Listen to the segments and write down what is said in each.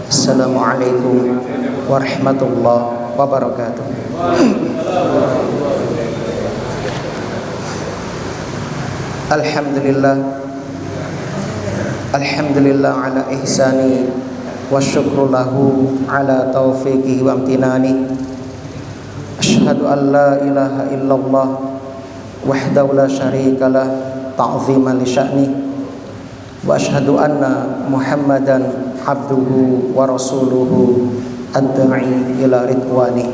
Assalamualaikum warahmatullahi wabarakatuh. Alhamdulillah ala ihsani wa syukru lahu ala taufiqihi wa amtinani. Asyhadu an la ilaha illallah wahdahu la syarika lah ta'ziman li sya'ni, wa asyhadu anna Muhammadan abduhu wa rasuluhu ad-da'i ila ridwani.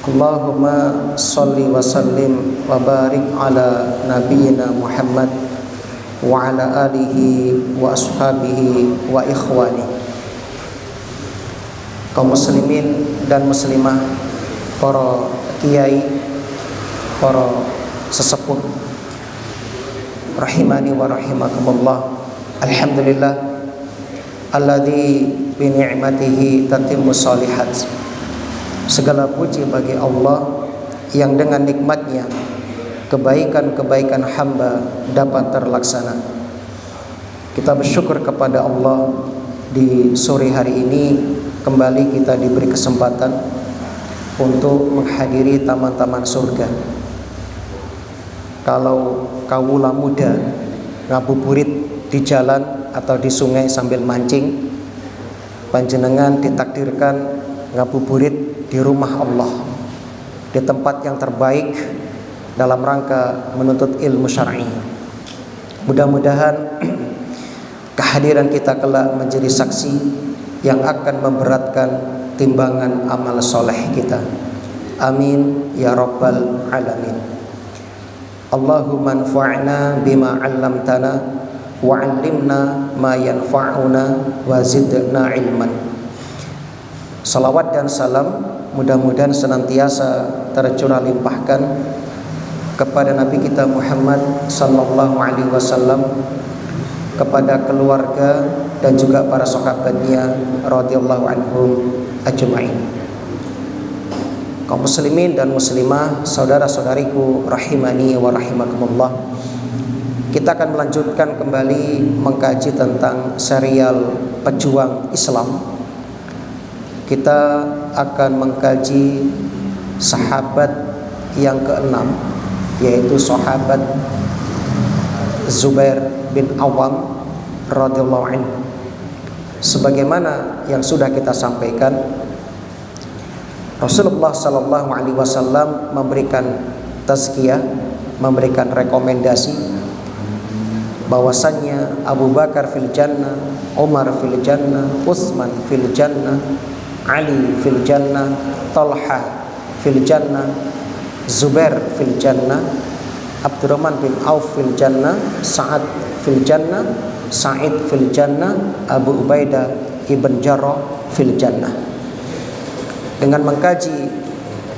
Allahumma salli wa sallim wa barik ala nabiyyina Muhammad wa ala alihi wa ashabihi wa ikhwani. Kaum muslimin dan muslimah, para kiai, para sesepuh rahimani wa rahimakumullah. Alhamdulillah alladzi bi ni'matihi tatimmu shalihat. Segala puji bagi Allah yang dengan nikmatnya kebaikan-kebaikan hamba dapat terlaksana. Kita bersyukur kepada Allah di sore hari ini kembali kita diberi kesempatan untuk menghadiri taman-taman surga. Kalau kawula muda ngabuburit di jalan atau di sungai sambil mancing, panjenengan ditakdirkan ngabuburit di rumah Allah, di tempat yang terbaik dalam rangka menuntut ilmu syar'i. Mudah-mudahan kehadiran kita kelak menjadi saksi yang akan memberatkan timbangan amal soleh kita. Amin ya rabbal alamin. Allahumma anfa'na bima 'allamtana wa 'allimna ma yanfa'una wa zidna ilman. Salawat dan salam mudah-mudahan senantiasa tercurah limpahkan kepada Nabi kita Muhammad sallallahu alaihi wasallam, kepada keluarga dan juga para sahabatnya radhiyallahu anhum ajma'in. Kaum muslimin dan muslimah, saudara-saudariku rahimani wa rahimakumullah. Kita akan melanjutkan kembali mengkaji tentang serial Pejuang Islam. Kita akan mengkaji sahabat yang keenam, yaitu sahabat Zubair bin Awam radhiyallahu anhu. Sebagaimana yang sudah kita sampaikan, Rasulullah sallallahu alaihi wasallam memberikan tazkiyah, memberikan rekomendasi bahwasannya Abu Bakar fil jannah, Umar fil jannah, Utsman fil jannah, Ali fil jannah, Talha fil jannah, Zubair fil jannah, Abdurrahman bin Auf fil jannah, Sa'ad fil jannah, Sa'id fil jannah, Abu Ubaidah ibn Jarrah fil jannah. Dengan mengkaji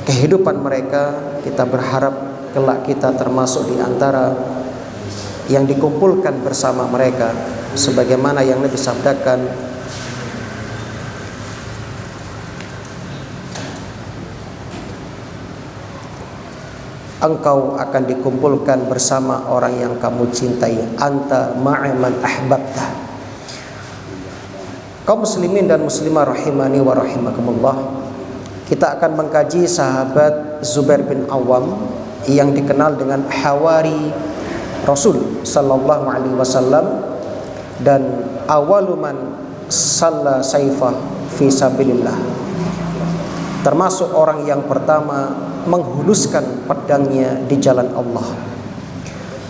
kehidupan mereka, kita berharap kelak kita termasuk di antara yang dikumpulkan bersama mereka, sebagaimana yang Nabi sabdakan, engkau akan dikumpulkan bersama orang yang kamu cintai, anta ma'aman ahbabta. Kaum muslimin dan muslimah rahimani wa rahimakumullah, kita akan mengkaji sahabat Zubair bin Awam yang dikenal dengan Hawari Rasul sallallahu alaihi wasallam dan awaluman salla saifah fi sabilillah, termasuk orang yang pertama menghuluskan pedangnya di jalan Allah.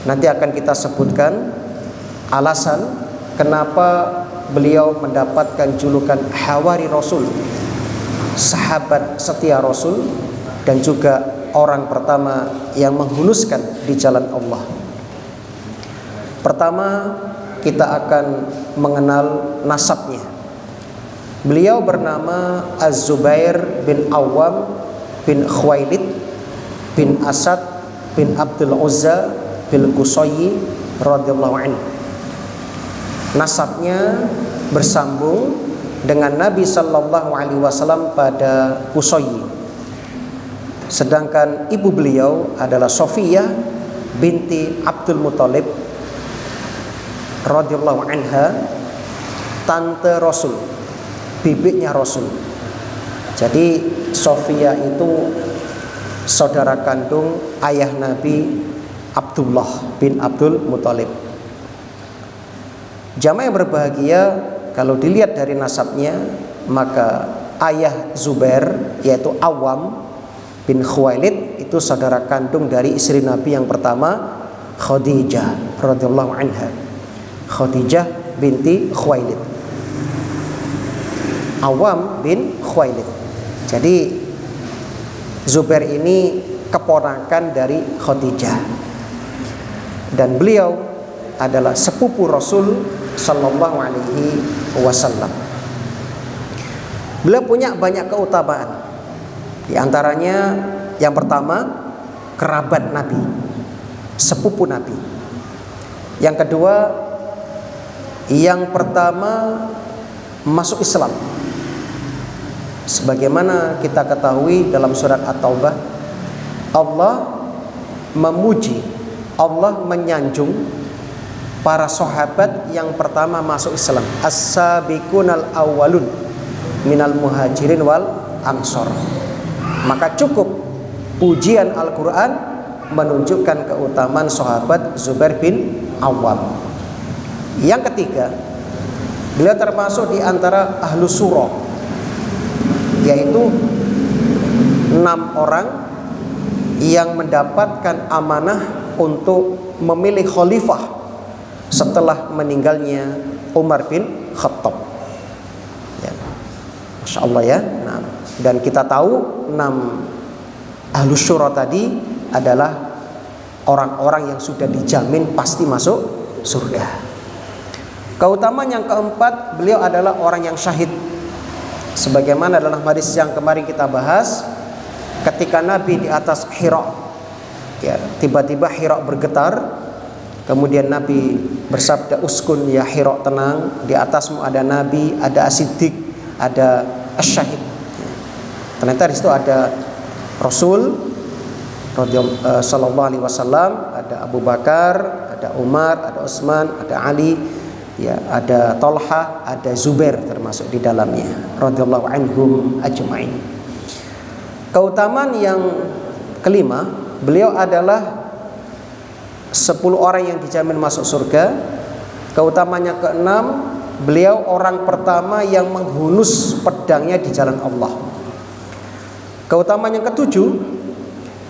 Nanti akan kita sebutkan alasan kenapa beliau mendapatkan julukan Hawari Rasul, sahabat setia Rasul, dan juga orang pertama yang menghuluskan di jalan Allah. Pertama, kita akan mengenal nasabnya. Beliau bernama Az-Zubair bin Awam bin Khuwailid bin Asad bin Abdul Uzza bin Qusayyi radhiyallahu anhu. Nasabnya bersambung dengan Nabi sallallahu alaihi wasallam pada Qusayyi. Sedangkan ibu beliau adalah Sofiyah binti Abdul Muthalib radhiyallahu anha, tante Rasul, bibiknya Rasul. Jadi Sofia itu saudara kandung ayah Nabi Abdullah bin Abdul Muthalib. Jamaah yang berbahagia, kalau dilihat dari nasabnya, maka ayah Zubair yaitu Awam bin Khuwailid itu saudara kandung dari istri Nabi yang pertama, Khadijah radhiyallahu anha. Khadijah binti Khuwailid, Awam bin Khuwailid. Jadi Zubair ini keponakan dari Khadijah, dan beliau adalah sepupu Rasul sallallahu alaihi wasallam. Beliau punya banyak keutamaan. Di antaranya yang pertama, kerabat Nabi, sepupu Nabi. Yang kedua, yang pertama masuk Islam. Sebagaimana kita ketahui dalam surat At-Taubah, Allah memuji, Allah menyanjung para sahabat yang pertama masuk Islam, as-sabiqunal awwalun minal muhajirin wal ansor. Maka cukup pujian Al-Quran menunjukkan keutamaan sahabat Zubair bin Awam. Yang ketiga, beliau termasuk di antara ahlu surah, yaitu 6 orang yang mendapatkan amanah untuk memilih khalifah setelah meninggalnya Umar bin Khattab. Ya. Masya Allah ya. Nah, dan kita tahu 6 ahlu syura tadi adalah orang-orang yang sudah dijamin pasti masuk surga. Keutamaan yang keempat, beliau adalah orang yang syahid. Sebagaimana dalam hadis yang kemarin kita bahas, ketika Nabi di atas Hira, ya, tiba-tiba Hira bergetar, kemudian Nabi bersabda, uskun ya Hira, tenang, di atasmu ada Nabi, ada As-Siddiq, ada As-Syahid. Ternyata di situ ada Rasul sallallahu alaihi wasallam, ada Abu Bakar, ada Umar, ada Utsman, ada Ali, ya, ada Talha, ada Zubair termasuk di dalamnya, radhiyallahu anhum ajma'in. Keutamaan yang kelima, beliau adalah 10 orang yang dijamin masuk surga. Keutamaannya keenam, beliau orang pertama yang menghunus pedangnya di jalan Allah. Keutamaan yang ketujuh,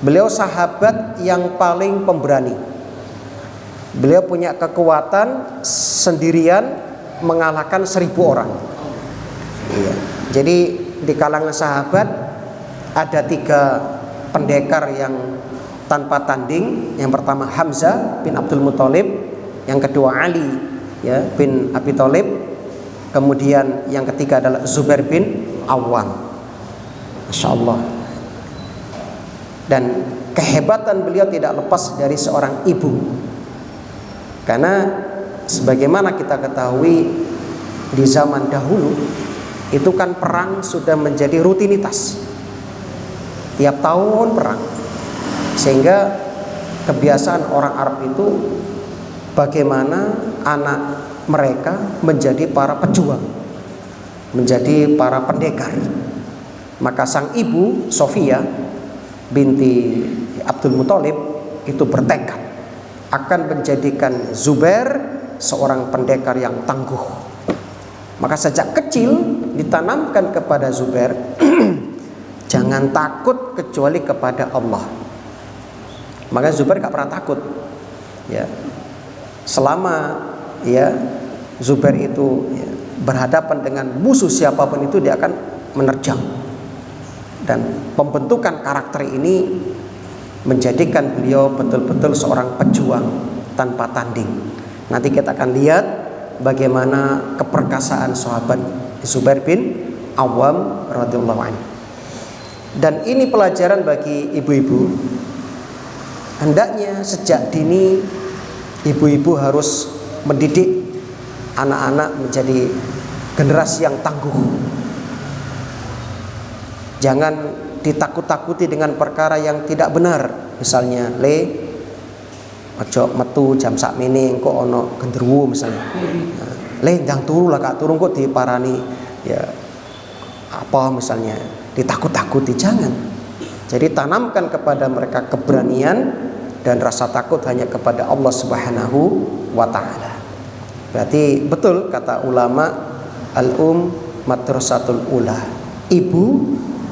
beliau sahabat yang paling pemberani. Beliau punya kekuatan sendirian mengalahkan 1000 orang. Iya. Jadi di kalangan sahabat ada 3 pendekar yang tanpa tanding. Yang pertama Hamzah bin Abdul Muthalib, yang kedua Ali ya bin Abi Thalib, kemudian yang ketiga adalah Zubair bin Awam. Masya Allah. Dan kehebatan beliau tidak lepas dari seorang ibu. Karena sebagaimana kita ketahui, di zaman dahulu itu kan perang sudah menjadi rutinitas, tiap tahun perang. Sehingga kebiasaan orang Arab itu bagaimana anak mereka menjadi para pejuang, menjadi para pendekar. Maka sang ibu Sofia binti Abdul Muthalib itu bertekad akan menjadikan Zubair seorang pendekar yang tangguh. Maka sejak kecil ditanamkan kepada Zubair jangan takut kecuali kepada Allah. Maka Zubair gak pernah takut. Ya. Selama ya Zubair itu ya, berhadapan dengan musuh siapapun itu, dia akan menerjang. Dan pembentukan karakter ini menjadikan beliau betul-betul seorang pejuang tanpa tanding. Nanti kita akan lihat bagaimana keperkasaan sahabat Zubair bin Awam radhiyallahu anhu. Dan ini pelajaran bagi ibu-ibu. Hendaknya sejak dini ibu-ibu harus mendidik anak-anak menjadi generasi yang tangguh. Jangan ditakut-takuti dengan perkara yang tidak benar. Misalnya, Aja metu jam sakmene engko ana genderuwo misalnya. Le ndang turu lah Kak, turu kok diparani ya apa misalnya, ditakut-takuti, jangan. Jadi tanamkan kepada mereka keberanian dan rasa takut hanya kepada Allah Subhanahu wa taala. Berarti betul kata ulama, madrasatul ula. Ibu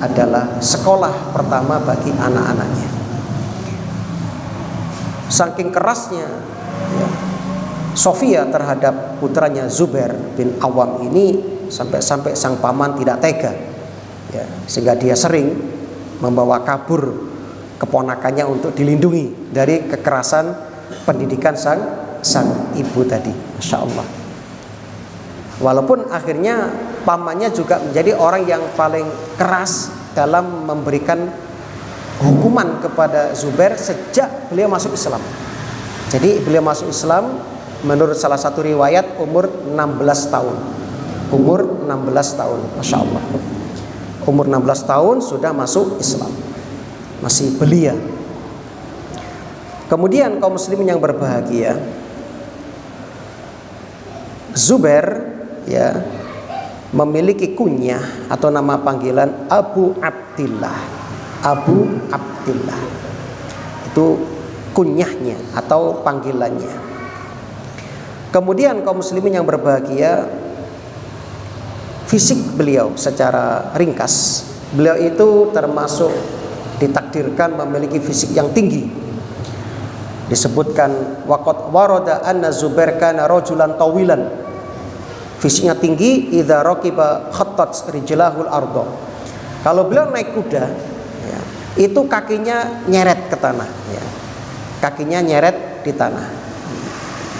adalah sekolah pertama bagi anak-anaknya. Saking kerasnya ya, Sofia terhadap putranya Zubair bin Awam ini sampai sang paman tidak tega ya, sehingga dia sering membawa kabur keponakannya untuk dilindungi dari kekerasan pendidikan sang ibu tadi. Masya Allah. Walaupun akhirnya pamannya juga menjadi orang yang paling keras dalam memberikan hukuman kepada Zubair sejak beliau masuk Islam. Jadi beliau masuk Islam menurut salah satu riwayat umur 16 tahun. Umur 16 tahun, Masya Allah. Umur 16 tahun sudah masuk Islam, masih belia. Kemudian kaum muslimin yang berbahagia, Zubair ya memiliki kunyah atau nama panggilan Abu Abdillah. Abu Abdillah itu kunyahnya atau panggilannya. Kemudian kaum muslimin yang berbahagia, fisik beliau secara ringkas, beliau itu termasuk ditakdirkan memiliki fisik yang tinggi. Disebutkan waqad warada anna Zubair kana rajulan tawilan. Fisiknya tinggi, idza raqiba khattat rijlahul ardo. Kalau beliau naik kuda ya, itu kakinya nyeret ke tanah ya. Kakinya nyeret di tanah,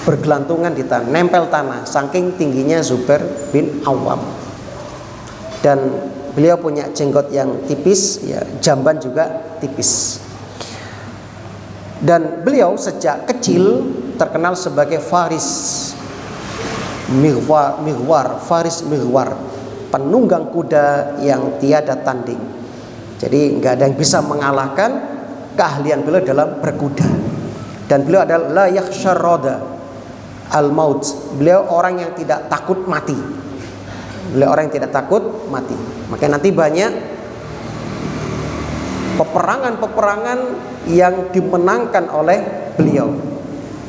bergelantungan di tanah, nempel tanah, saking tingginya Zubair bin Awam. Dan beliau punya jenggot yang tipis ya, jamban juga tipis. Dan beliau sejak kecil terkenal sebagai faris mighwar, penunggang kuda yang tiada tanding. Jadi nggak ada yang bisa mengalahkan keahlian beliau dalam berkuda. Dan beliau adalah la yakhshar roda al maut. Beliau orang yang tidak takut mati. Beliau orang yang tidak takut mati. Makanya nanti banyak peperangan-peperangan yang dimenangkan oleh beliau.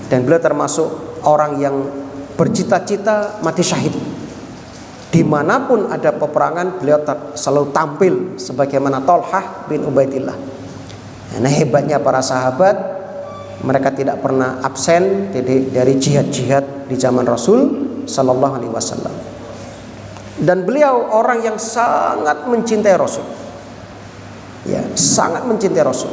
Dan beliau termasuk orang yang bercita-cita mati syahid. Dimanapun ada peperangan, beliau selalu tampil sebagaimana Thalhah bin Ubaidillah. Nah, hebatnya para sahabat, mereka tidak pernah absen dari jihad-jihad di zaman Rasul Sallallahu Alaihi Wasallam. Dan beliau orang yang sangat mencintai Rasul, ya, sangat mencintai Rasul.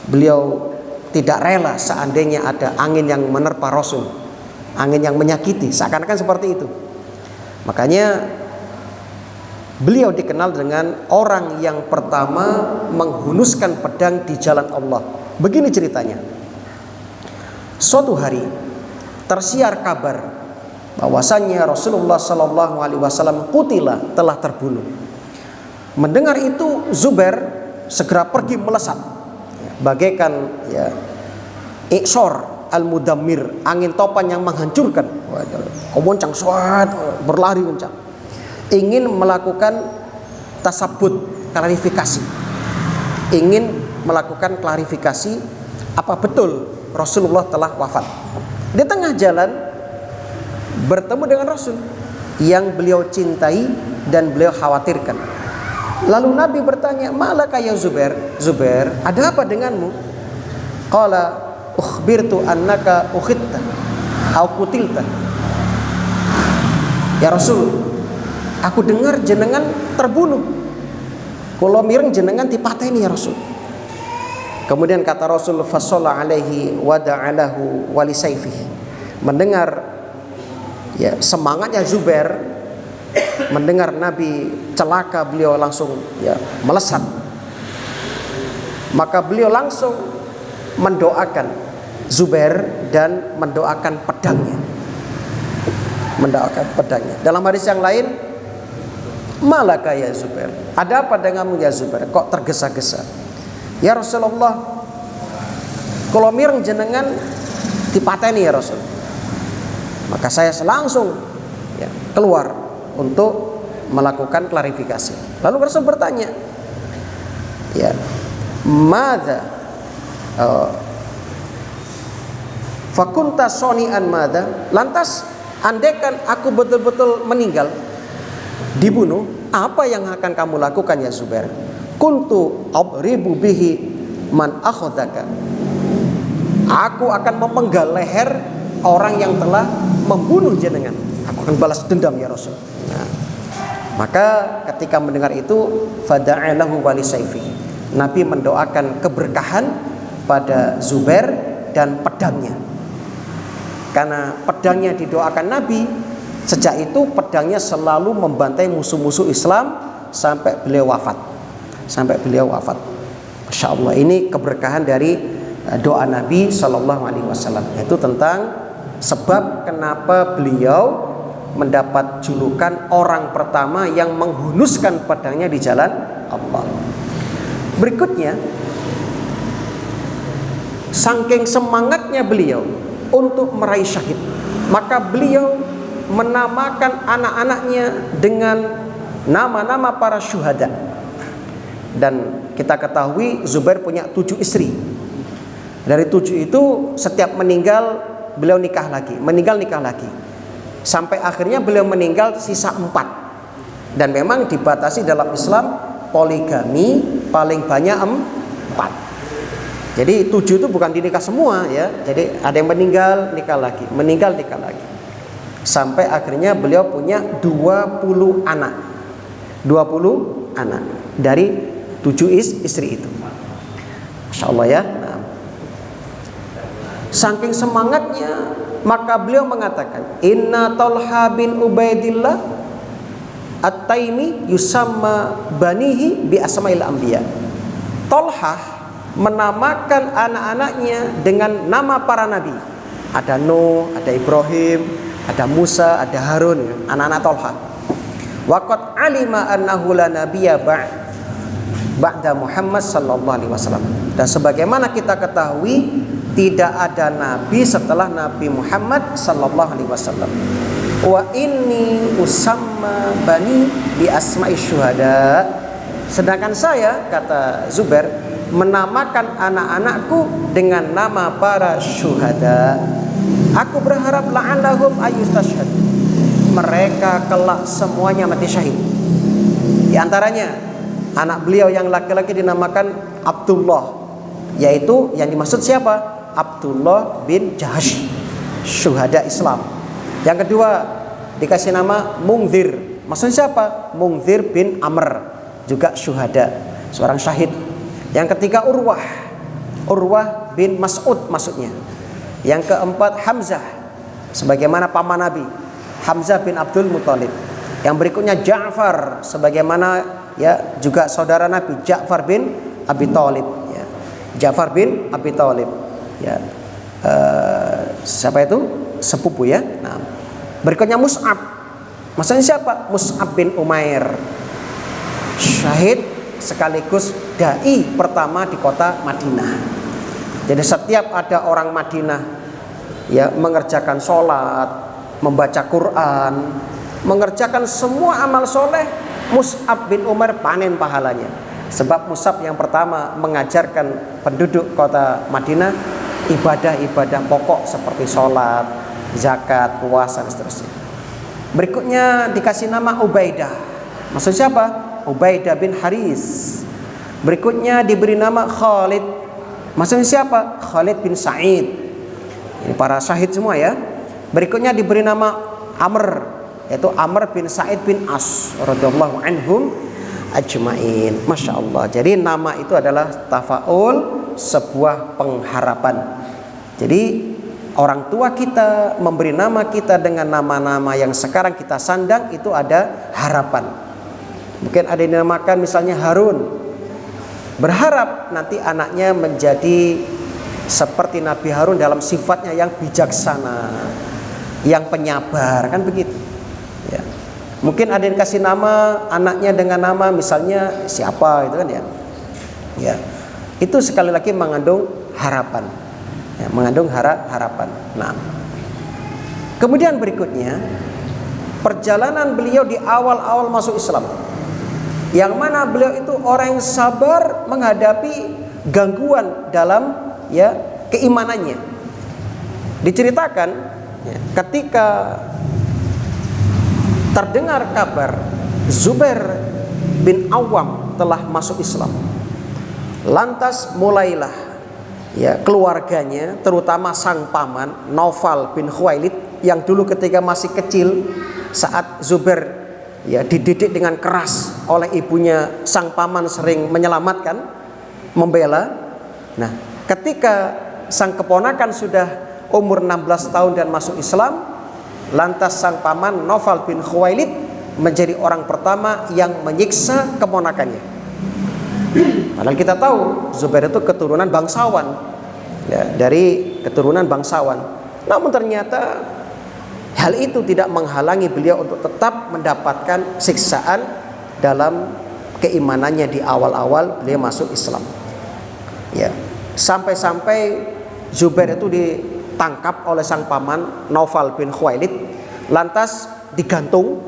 Beliau tidak rela seandainya ada angin yang menerpa Rasul, angin yang menyakiti, seakan-akan seperti itu. Makanya beliau dikenal dengan orang yang pertama menghunuskan pedang di jalan Allah. Begini ceritanya. Suatu hari tersiar kabar bahwasannya Rasulullah Sallallahu Alaihi Wasallam qutila, telah terbunuh. Mendengar itu Zubair segera pergi melesat, bagaikan ya iksor al-mudammir, angin topan yang menghancurkan. Kemoncang suat, berlari kencang, ingin melakukan tasabut, klarifikasi, ingin melakukan klarifikasi apa betul Rasulullah telah wafat. Di tengah jalan bertemu dengan Rasul yang beliau cintai dan beliau khawatirkan. Lalu Nabi bertanya, "Malaka ya Zubair? Zubair, ada apa denganmu?" Qala, "Ukhbirtu annaka ukhitta au qutilta." Ya Rasul, aku dengar jenengan terbunuh. Kula mireng jenengan dipateni ya Rasul. Kemudian kata Rasul, "Fasalla alaihi wa da'alahu wa li sayfihi." Mendengar ya semangatnya Zubair, mendengar Nabi celaka, beliau langsung ya melesat. Maka beliau langsung mendoakan Zubair dan mendoakan pedangnya. Mendoakan pedangnya. Dalam hadis yang lain, "Malaka ya Zubair? Ada apa denganmu ya Zubair? Kok tergesa-gesa?" "Ya Rasulullah, Kalau mireng jenengan dipateni ya Rasul. Maka saya langsung ya, keluar untuk melakukan klarifikasi. Lalu Rasul bertanya, ya, madza fakunta soni'an madza, lantas andaikan aku betul-betul meninggal, dibunuh, apa yang akan kamu lakukan ya Zubair? Kuntu abribu bihi man akhadaka, aku akan memenggal leher orang yang telah membunuh jenengan. Aku akan balas dendam ya Rasul. Nah, maka ketika mendengar itu, fada'alahu wali saifi, Nabi mendoakan keberkahan pada Zubair dan pedangnya. Karena pedangnya didoakan Nabi, sejak itu pedangnya selalu membantai musuh-musuh Islam sampai beliau wafat. Masya Allah, ini keberkahan dari doa Nabi SAW. Itu tentang sebab kenapa beliau mendapat julukan orang pertama yang menghunuskan pedangnya di jalan Allah. Berikutnya, saking semangatnya beliau untuk meraih syahid, maka beliau menamakan anak-anaknya dengan nama-nama para syuhada. Dan kita ketahui Zubair punya 7 istri. Dari 7 itu setiap meninggal beliau nikah lagi, nikah lagi, sampai akhirnya beliau meninggal sisa 4. Dan memang dibatasi dalam Islam poligami paling banyak 4. Jadi 7 itu bukan dinikah semua ya. Jadi ada yang meninggal nikah lagi, nikah lagi, sampai akhirnya beliau punya 20 anak. 20 anak dari 7 istri itu. Masya Allah ya. Saking semangatnya, maka beliau mengatakan, Inna Talha bin Ubaidillah At-Taimi yusamma banihi bi asma'il anbiya. Talha menamakan anak-anaknya dengan nama para nabi. Ada Nuh, ada Ibrahim, ada Musa, ada Harun, anak-anak Talha. Waqad alima annahu la nabiyya ba'da Muhammad sallallahu alaihi wasallam. Dan sebagaimana kita ketahui, tidak ada nabi setelah Nabi Muhammad sallallahu alaihi wasallam. Wa inni usamma bani bi asma'i syuhada. Sedangkan saya, kata Zubair, menamakan anak-anakku dengan nama para syuhada. Aku berharap la'allahum ayyustashhad, mereka kelak semuanya mati syahid. Di antaranya anak beliau yang laki-laki dinamakan Abdullah, yaitu yang dimaksud siapa? Abdullah bin Jahash, syuhada Islam. Yang kedua dikasih nama Mungzir, maksudnya siapa? Mungzir bin Amr, juga syuhada, seorang syahid. Yang ketiga Urwah bin Mas'ud maksudnya. Yang keempat Hamzah, sebagaimana paman Nabi, Hamzah bin Abdul Muthalib. Yang berikutnya Ja'far, sebagaimana ya juga saudara Nabi, Ja'far bin Abi Thalib ya. Ja'far bin Abi Thalib ya, siapa itu? Sepupu ya. Nah, berikutnya Mus'ab, maksudnya siapa? Mus'ab bin Umair, syahid sekaligus dai pertama di kota Madinah. Jadi setiap ada orang Madinah ya mengerjakan sholat, membaca Quran, mengerjakan semua amal soleh, Mus'ab bin Umair panen pahalanya. Sebab Mus'ab yang pertama mengajarkan penduduk kota Madinah ibadah-ibadah pokok seperti sholat, zakat, puasa dan seterusnya. Berikutnya dikasih nama Ubaidah, maksud siapa? Ubaidah bin Haris. Berikutnya diberi nama Khalid, maksudnya siapa? Khalid bin Sa'id. Ini para syahid semua ya. Berikutnya diberi nama Amr, yaitu Amr bin Sa'id bin As radhiyallahu anhum ajma'in. Masya Allah. Jadi nama itu adalah tafaul, sebuah pengharapan. Jadi orang tua kita memberi nama kita dengan nama-nama yang sekarang kita sandang, itu ada harapan. Mungkin ada yang dinamakan misalnya Harun, berharap nanti anaknya menjadi seperti Nabi Harun dalam sifatnya yang bijaksana, yang penyabar, kan begitu ya. Mungkin ada yang kasih nama anaknya dengan nama misalnya siapa itu kan ya. Ya. Itu sekali lagi mengandung harapan. ya, mengandung harapan. Nah, kemudian berikutnya perjalanan beliau di awal-awal masuk Islam, yang mana beliau itu orang yang sabar menghadapi gangguan dalam ya keimanannya. Diceritakan ya, ketika terdengar kabar Zubair bin Awam telah masuk Islam, lantas mulailah ya keluarganya, terutama sang paman Naufal bin Khuwailid yang dulu ketika masih kecil saat Zubair ya dididik dengan keras oleh ibunya, sang paman sering menyelamatkan, membela. Nah, ketika sang keponakan sudah umur 16 tahun dan masuk Islam, lantas sang paman Naufal bin Khuwailid menjadi orang pertama yang menyiksa keponakannya. Padahal kita tahu Zubair itu keturunan bangsawan ya, dari keturunan bangsawan. Namun ternyata hal itu tidak menghalangi beliau untuk tetap mendapatkan siksaan dalam keimanannya di awal-awal beliau masuk Islam. Ya, sampai-sampai Zubair itu ditangkap oleh sang paman Naufal bin Khuwailid, lantas digantung,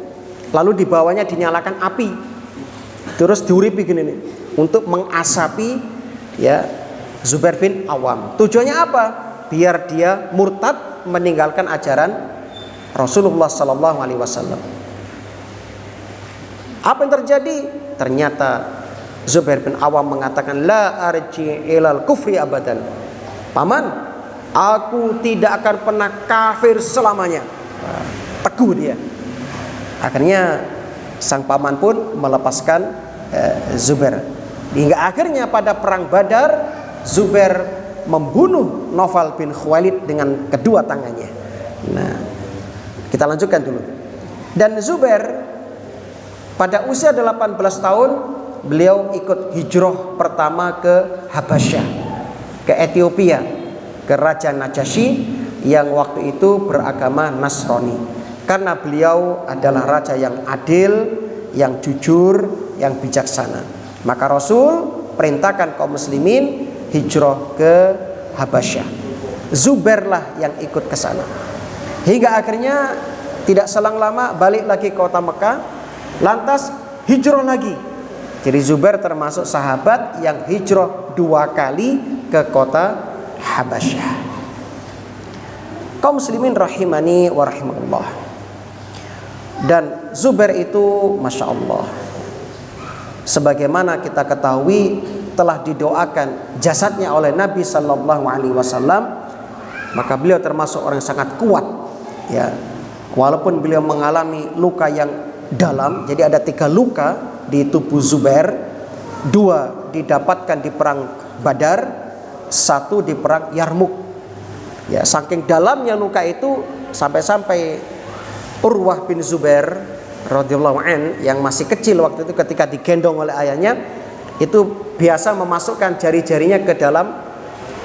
lalu di bawahnya dinyalakan api, terus diuripi gini nih, untuk mengasapi ya Zubair bin Awam. Tujuannya apa? Biar dia murtad, meninggalkan ajaran Rasulullah Sallallahu Alaihi Wasallam. Apa yang terjadi? Ternyata Zubair bin Awam mengatakan, la arji ilal kufri abadan. Paman, aku tidak akan pernah kafir selamanya. Teguh dia. Akhirnya sang paman pun melepaskan Zubair. Hingga akhirnya pada perang Badar, Zubair membunuh Naufal bin Khuwailid dengan kedua tangannya. Nah, kita lanjutkan dulu. Dan Zubair pada usia 18 tahun beliau ikut hijrah pertama ke Habasyah, ke Ethiopia, ke Raja Najasyi yang waktu itu beragama Nasrani. Karena beliau adalah raja yang adil, yang jujur, yang bijaksana. Maka Rasul perintahkan kaum muslimin hijrah ke Habasyah. Zubairlah yang ikut ke sana. Hingga akhirnya tidak selang lama balik lagi ke kota Mekah, lantas hijrah lagi. Jadi Zubair termasuk sahabat yang hijrah 2 kali ke kota Habasyah. Kaum muslimin rahimani wa rahimakumullah. Dan Zubair itu Masya Allah, sebagaimana kita ketahui telah didoakan jasadnya oleh Nabi Sallallahu Alaihi Wasallam, maka beliau termasuk orang yang sangat kuat ya, walaupun beliau mengalami luka yang dalam. Jadi ada 3 luka di tubuh Zubair, 2 didapatkan di perang Badar, 1 di perang Yarmuk ya. Saking dalamnya luka itu sampai-sampai Urwah bin Zubair radhiyallahu an yang masih kecil waktu itu ketika digendong oleh ayahnya, itu biasa memasukkan jari-jarinya ke dalam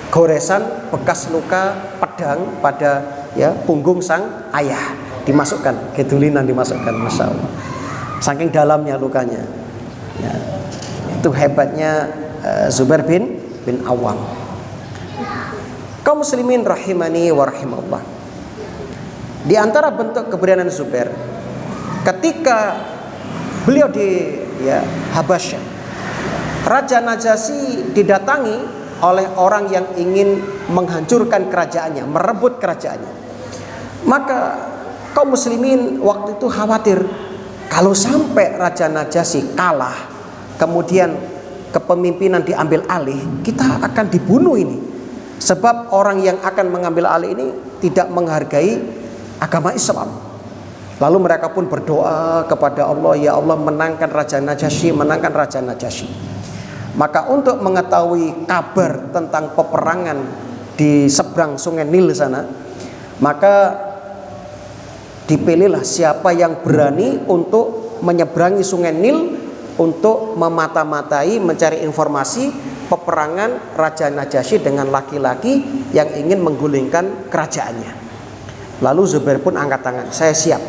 goresan bekas luka pedang pada ya punggung sang ayah, dimasukkan, gedulinan dimasukkan, Masya Allah, saking dalamnya lukanya ya. Itu hebatnya Zubair bin Awam. Kaum muslimin rahimani wa rahimallah. Di antara bentuk keberanian Zubair ketika beliau di ya Habasyah, Raja Najasyi didatangi oleh orang yang ingin menghancurkan kerajaannya, merebut kerajaannya. Maka kaum muslimin waktu itu khawatir, kalau sampai Raja Najasyi kalah, kemudian kepemimpinan diambil alih, kita akan dibunuh ini. Sebab orang yang akan mengambil alih ini tidak menghargai agama Islam. Lalu mereka pun berdoa kepada Allah, ya Allah menangkan Raja Najasyi, menangkan Raja Najasyi. Maka untuk mengetahui kabar tentang peperangan di seberang sungai Nil sana, maka dipilihlah siapa yang berani untuk menyeberangi sungai Nil untuk memata-matai, mencari informasi peperangan Raja Najasyi dengan laki-laki yang ingin menggulingkan kerajaannya. Lalu Zubair pun angkat tangan, saya siap.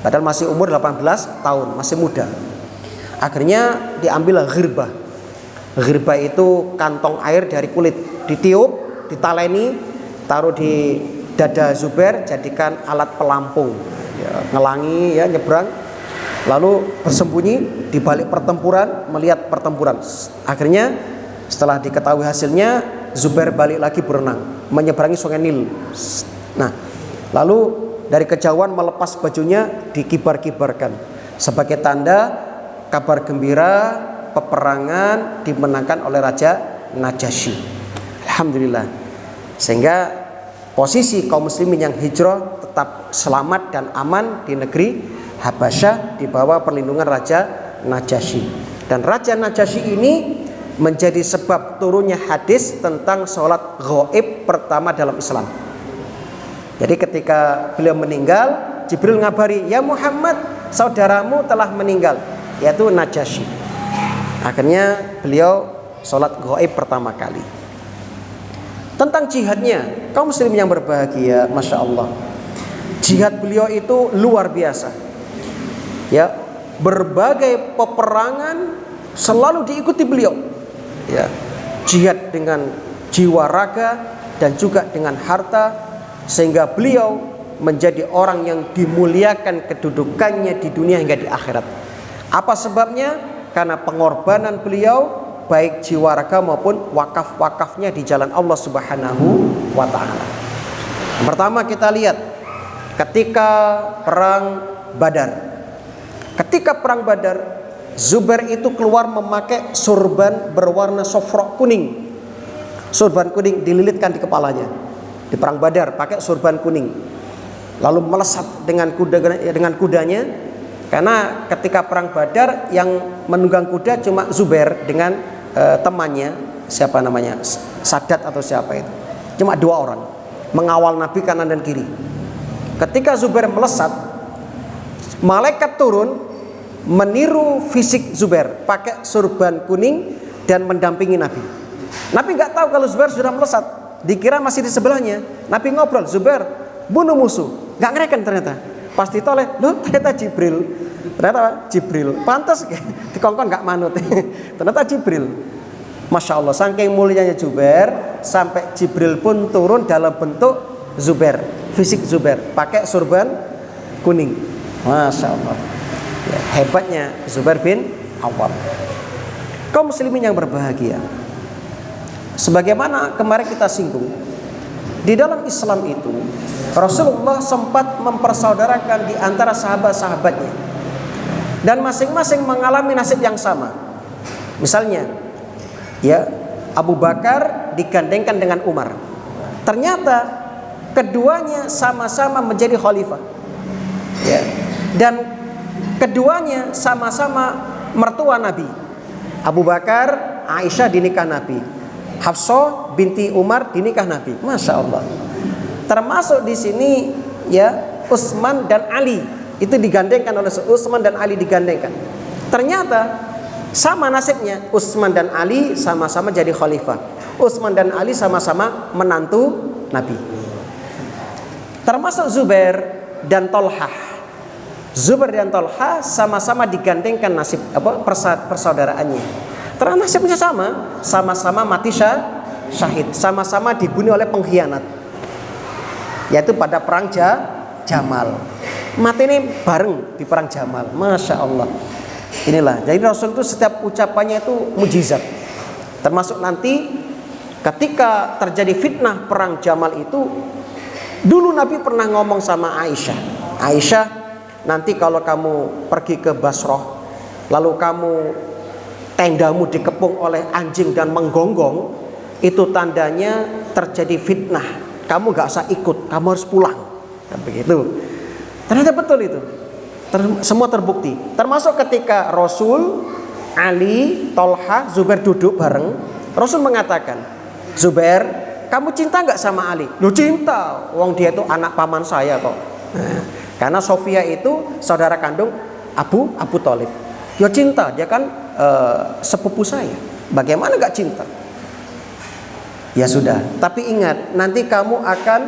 Padahal masih umur 18 tahun, masih muda. Akhirnya diambil ghirbah. Ghirbah itu kantong air dari kulit, ditiup, ditaleni, taruh di dada Zubair, jadikan alat pelampung, ya, ngelangi, ya, nyebrang. Lalu bersembunyi di balik pertempuran, melihat pertempuran. Akhirnya setelah diketahui hasilnya, Zubair balik lagi berenang, menyeberangi sungai Nil. Nah, lalu dari kejauhan melepas bajunya, dikibar-kibarkan sebagai tanda kabar gembira peperangan dimenangkan oleh Raja Najasyi. Alhamdulillah. Sehingga posisi kaum muslimin yang hijrah tetap selamat dan aman di negeri Habasyah di bawah perlindungan Raja Najasyi. Dan Raja Najasyi ini menjadi sebab turunnya hadis tentang sholat ghaib pertama dalam Islam. Jadi ketika beliau meninggal, Jibril ngabari, ya Muhammad, saudaramu telah meninggal, yaitu Najasyi. Akhirnya beliau sholat ghaib pertama kali. Tentang jihadnya, kaum muslim yang berbahagia, Masya Allah, jihad beliau itu luar biasa. Ya, berbagai peperangan selalu diikuti beliau. Ya, jihad dengan jiwa raga dan juga dengan harta, sehingga beliau menjadi orang yang dimuliakan kedudukannya di dunia hingga di akhirat. Apa sebabnya? Karena pengorbanan beliau baik jiwa raga maupun wakaf-wakafnya di jalan Allah Subhanahu wa taala. Pertama kita lihat ketika perang Badar. Ketika perang Badar, Zubair itu keluar memakai surban berwarna sofrok kuning. Surban kuning dililitkan di kepalanya. Di perang Badar pakai surban kuning. Lalu melesat dengan kudanya, karena ketika perang Badar yang menunggang kuda cuma Zubair dengan temannya, siapa namanya, Sadat atau siapa itu. Cuma 2 orang mengawal Nabi kanan dan kiri. Ketika Zubair melesat, malaikat turun meniru fisik Zubair, pakai surban kuning dan mendampingi Nabi. Nabi nggak tahu kalau Zubair sudah melesat, dikira masih di sebelahnya. Nabi ngobrol, Zubair bunuh musuh, nggak ngereken ternyata. Pas ditoleh, loh ternyata Jibril. Ternyata Jibril, pantas dikongkon nggak manut. Ternyata Jibril. Masya Allah, saking mulianya Zubair, sampai Jibril pun turun dalam bentuk Zubair, fisik Zubair, pakai surban kuning. Masya Allah. Ya, hebatnya Zubair bin Awam. Kaum muslimin yang berbahagia, sebagaimana kemarin kita singgung, di dalam Islam itu Rasulullah sempat mempersaudarakan di antara sahabat-sahabatnya, dan masing-masing mengalami nasib yang sama. Misalnya, ya, Abu Bakar digandengkan dengan Umar. Ternyata keduanya sama-sama menjadi khalifah. Ya, dan keduanya sama-sama mertua Nabi. Abu Bakar, Aisyah dinikah Nabi. Hafsah binti Umar dinikah Nabi. Masya Allah. Termasuk di sini, ya, Utsman dan Ali itu digandengkan oleh Utsman dan Ali digandengkan. Ternyata sama nasibnya, Utsman dan Ali sama-sama jadi khalifah. Utsman dan Ali sama-sama menantu Nabi. Termasuk Zubair dan Tolhah. Zubair dan Tolhah sama-sama digandengkan nasib persaudaraannya. Karena nasibnya sama, sama-sama mati syahid, sama-sama dibunuh oleh pengkhianat, yaitu pada perang Jamal. Mati ini bareng di perang Jamal. Masya Allah. Inilah, jadi Rasul itu setiap ucapannya itu mujizat. Termasuk nanti ketika terjadi fitnah perang Jamal itu, dulu Nabi pernah ngomong sama Aisyah, Aisyah, nanti kalau kamu pergi ke Basrah, lalu kamu tendamu dikepung oleh anjing dan menggonggong, itu tandanya terjadi fitnah. Kamu gak usah ikut, kamu harus pulang. Dan begitu. Ternyata betul itu. Semua terbukti. Termasuk ketika Rasul, Ali, Tolha, Zubair duduk bareng, Rasul mengatakan, Zubair, kamu cinta gak sama Ali? Lu cinta, wong dia itu anak paman saya kok. Nah, karena Sofia itu saudara kandung Abu Thalib. Ya cinta, dia kan sepupu saya. Bagaimana gak cinta? Ya sudah, tapi ingat, nanti kamu akan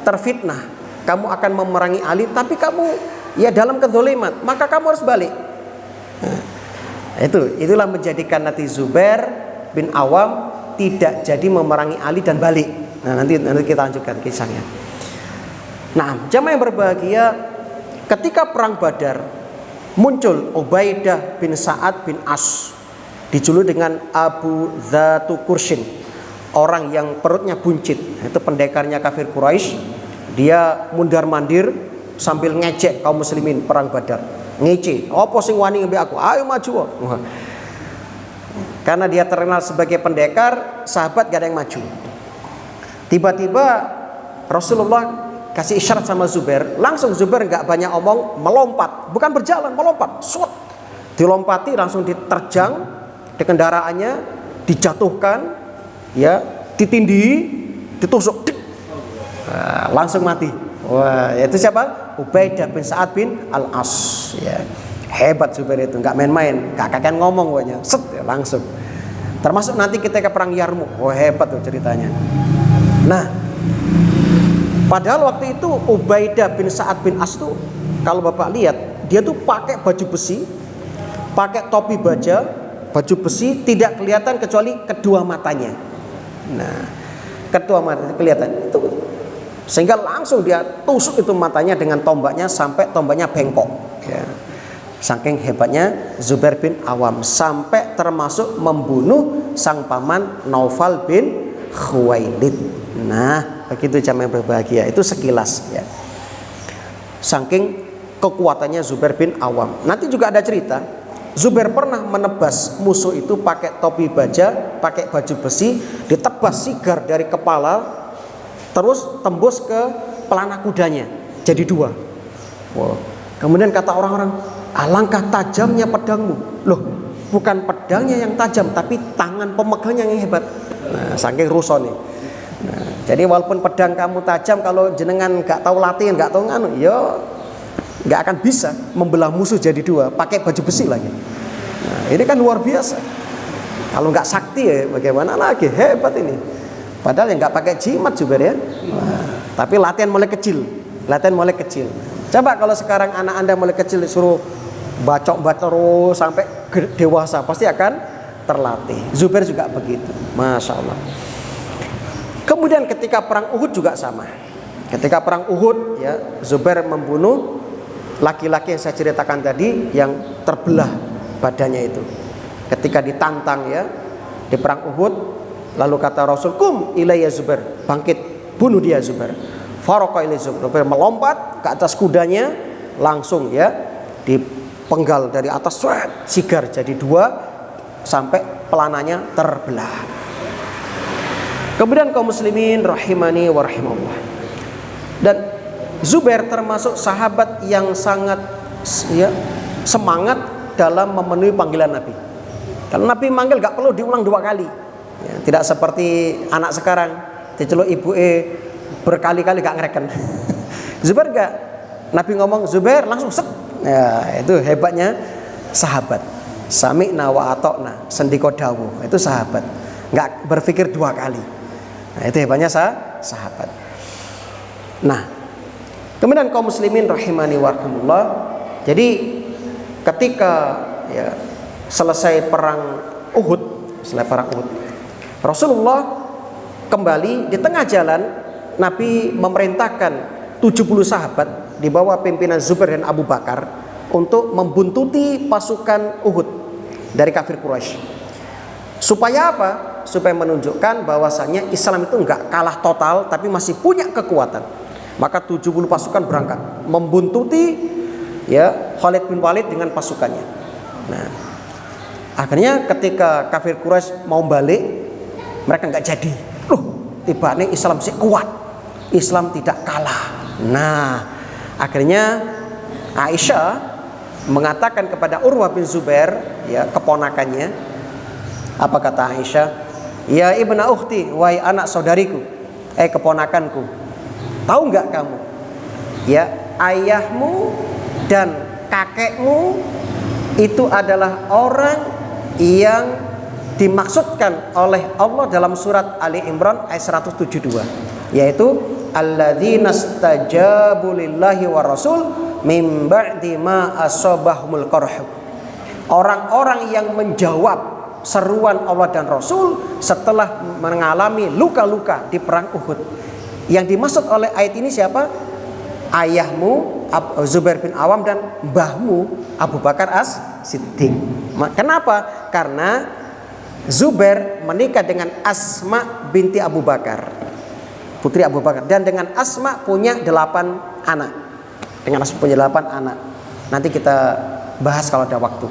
terfitnah, kamu akan memerangi Ali, tapi kamu ya dalam kedzaliman, maka kamu harus balik. Nah, itulah menjadikan nanti Zubair bin Awam tidak jadi memerangi Ali dan balik. Nah, nanti kita lanjutkan kisahnya. Nah, jamaah yang berbahagia, ketika perang Badar muncul Ubaidah bin Sa'ad bin As, dijuluki dengan Abu Dzatu Kurshin, orang yang perutnya buncit. Itu pendekarnya kafir Quraisy. Dia mundar-mandir sambil ngejek kaum muslimin perang Badar. Ngece, apa sing wani ngembe aku? Ayo maju. Karena dia terkenal sebagai pendekar, sahabat gak ada yang maju. Tiba-tiba Rasulullah kasih isyarat sama Zubair. Langsung Zubair gak banyak omong, melompat. Bukan berjalan, melompat. Suat. Dilompati, langsung diterjang di kendaraannya, dijatuhkan, ya, ditindih, ditusuk, nah, langsung mati. Wah, itu siapa? Ubaidah bin Sa'ad bin Al-As. Ya. Hebat Zubair itu, nggak main-main, nggak kakek ngomong pokoknya, set, ya, langsung. Termasuk nanti ketika perang Yarmuk, wah hebat tuh ceritanya. Nah, padahal waktu itu Ubaidah bin Sa'ad bin As tuh, kalau bapak lihat, dia tuh pakai baju besi, pakai topi baja, baju besi, tidak kelihatan kecuali kedua matanya. Nah, kedua matanya kelihatan itu, sehingga langsung dia tusuk itu matanya dengan tombaknya sampai tombaknya bengkok. Ya. Saking hebatnya Zubair bin Awam, sampai termasuk membunuh sang paman Naufal bin Khuwailid. Nah, begitu jamaah berbahagia, itu sekilas ya. Saking kekuatannya Zubair bin Awam. Nanti juga ada cerita, Zubair pernah menebas musuh itu pakai topi baja, pakai baju besi, ditebas sigar dari kepala, terus tembus ke pelana kudanya, jadi dua. Wow. Kemudian kata orang-orang, alangkah tajamnya pedangmu. Loh, bukan pedangnya yang tajam, tapi tangan pemegangnya yang hebat. Nah, saking rusone. Nah, jadi walaupun pedang kamu tajam, kalau jenengan gak tahu latihan, gak tahu nganu, ya gak akan bisa membelah musuh jadi dua, pakai baju besi lagi. Nah, ini kan luar biasa. Kalau gak sakti ya bagaimana lagi, hebat ini. Padahal yang gak pakai jimat juga ya. Nah, tapi latihan mulai kecil. Coba kalau sekarang anak anda mulai kecil disuruh bacok terus sampai dewasa, pasti akan terlatih. Zubair juga begitu, masya Allah. Kemudian ketika perang Uhud juga sama. Ketika perang Uhud, ya, Zubair membunuh laki-laki yang saya ceritakan tadi, yang terbelah badannya itu. Ketika ditantang ya di perang Uhud, lalu kata Rasul, kum ilayya Zubair, bangkit, bunuh dia Zubair. Faroqa ilai Zubair, melompat ke atas kudanya, langsung ya dipenggal dari atas, sigar jadi dua sampai pelananya terbelah. Kemudian kaum muslimin rahimani wa rahimallah. Dan Zubair termasuk sahabat yang sangat ya, semangat dalam memenuhi panggilan Nabi. Kalau Nabi manggil gak perlu diulang dua kali ya, tidak seperti anak sekarang diceluk ibu berkali-kali gak ngereken. Zubair gak, Nabi ngomong Zubair langsung set. Ya, itu hebatnya sahabat. Sami'na wa ata'na, sendiko dawuh, itu sahabat. Gak berpikir dua kali. Nah, itu hebatnya sahabat. Nah, kemudian kaum muslimin rahimani wa rahimakumullah. Jadi ketika ya selesai perang Uhud, Rasulullah kembali di tengah jalan. Nabi memerintahkan 70 sahabat di bawah pimpinan Zubair dan Abu Bakar untuk membuntuti pasukan Uhud dari kafir Quraisy. Supaya apa? Supaya menunjukkan bahwasanya Islam itu enggak kalah total, tapi masih punya kekuatan. Maka 70 pasukan berangkat membuntuti ya Khalid bin Walid dengan pasukannya. Nah, akhirnya ketika kafir Quraisy mau balik, mereka enggak jadi. Loh, tiba nih Islam sih kuat. Islam tidak kalah. Nah, akhirnya Aisyah mengatakan kepada Urwah bin Zubair, ya keponakannya, apa kata Aisyah? Ya ibna ukhti, wahai anak saudariku, keponakanku, tahu nggak kamu? Ya ayahmu dan kakekmu itu adalah orang yang dimaksudkan oleh Allah dalam surat Ali Imran ayat 172, yaitu alladzina stajabu lillahi wa rasul min ba'di ma asabahumul qarh. Orang-orang yang menjawab seruan Allah dan Rasul setelah mengalami luka-luka di perang Uhud. Yang dimaksud oleh ayat ini siapa? Ayahmu Zubair bin Awam dan mbahmu Abu Bakar As-Siddiq. Kenapa? Karena Zubair menikah dengan Asma binti Abu Bakar, putri Abu Bakar, dan dengan Asma punya 8 anak. Dengan Asma punya 8 anak. Nanti kita bahas kalau ada waktu.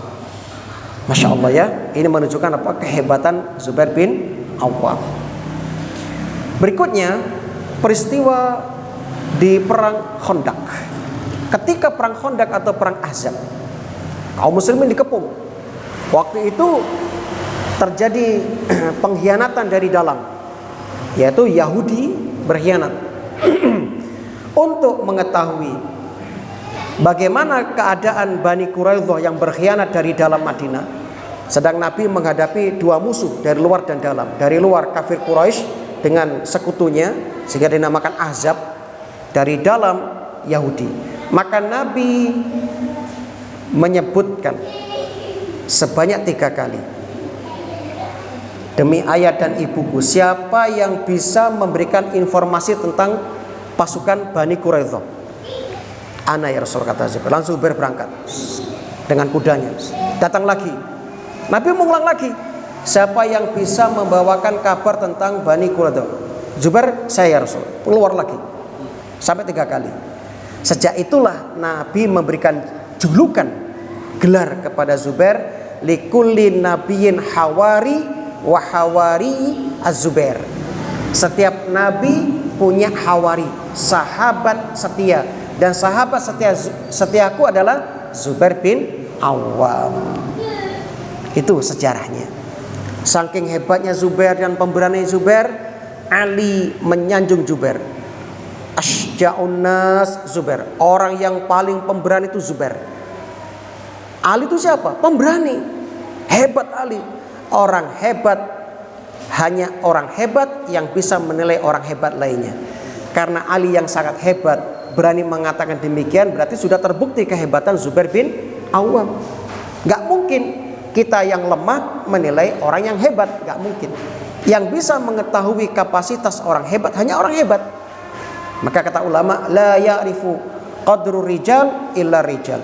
Masya Allah ya, ini menunjukkan apa kehebatan Zubair bin Awam. Berikutnya peristiwa di perang Khandaq. Ketika perang Khandaq atau perang Ahzab, kaum muslimin dikepung. Waktu itu terjadi pengkhianatan dari dalam, yaitu Yahudi berkhianat. Untuk mengetahui bagaimana keadaan Bani Quraidah yang berkhianat dari dalam Madinah, sedang Nabi menghadapi 2 musuh dari luar dan dalam. Dari luar kafir Quraisy dengan sekutunya sehingga dinamakan Ahzab, dari dalam Yahudi. Maka Nabi menyebutkan sebanyak 3 kali, demi ayah dan ibuku, siapa yang bisa memberikan informasi tentang pasukan Bani Quraidah? Ana ya Rasul, kata Zubair. Langsung berangkat dengan kudanya. Datang lagi, Nabi mengulang lagi, siapa yang bisa membawakan kabar tentang Bani Quraidah? Zubair, saya ya Rasul. Keluar lagi sampai 3 kali. Sejak itulah Nabi memberikan julukan, gelar kepada Zubair, likulli nabiyyin hawari wa hawari az-Zubair. Setiap nabi punya hawari, sahabat setia, dan sahabat setiaku adalah Zubair bin Awam. Itu sejarahnya. Saking hebatnya Zubair dan pemberani Zubair, Ali menyanjung Zubair. Asja'un nas Zubair, orang yang paling pemberani itu Zubair. Ali itu siapa? Pemberani. Hebat Ali. Orang hebat, hanya orang hebat yang bisa menilai orang hebat lainnya. Karena Ali yang sangat hebat berani mengatakan demikian, berarti sudah terbukti kehebatan Zubair bin Awam. Gak mungkin kita yang lemah menilai orang yang hebat, gak mungkin. Yang bisa mengetahui kapasitas orang hebat hanya orang hebat. Maka kata ulama, la ya'rifu qadru rijal illa rijal.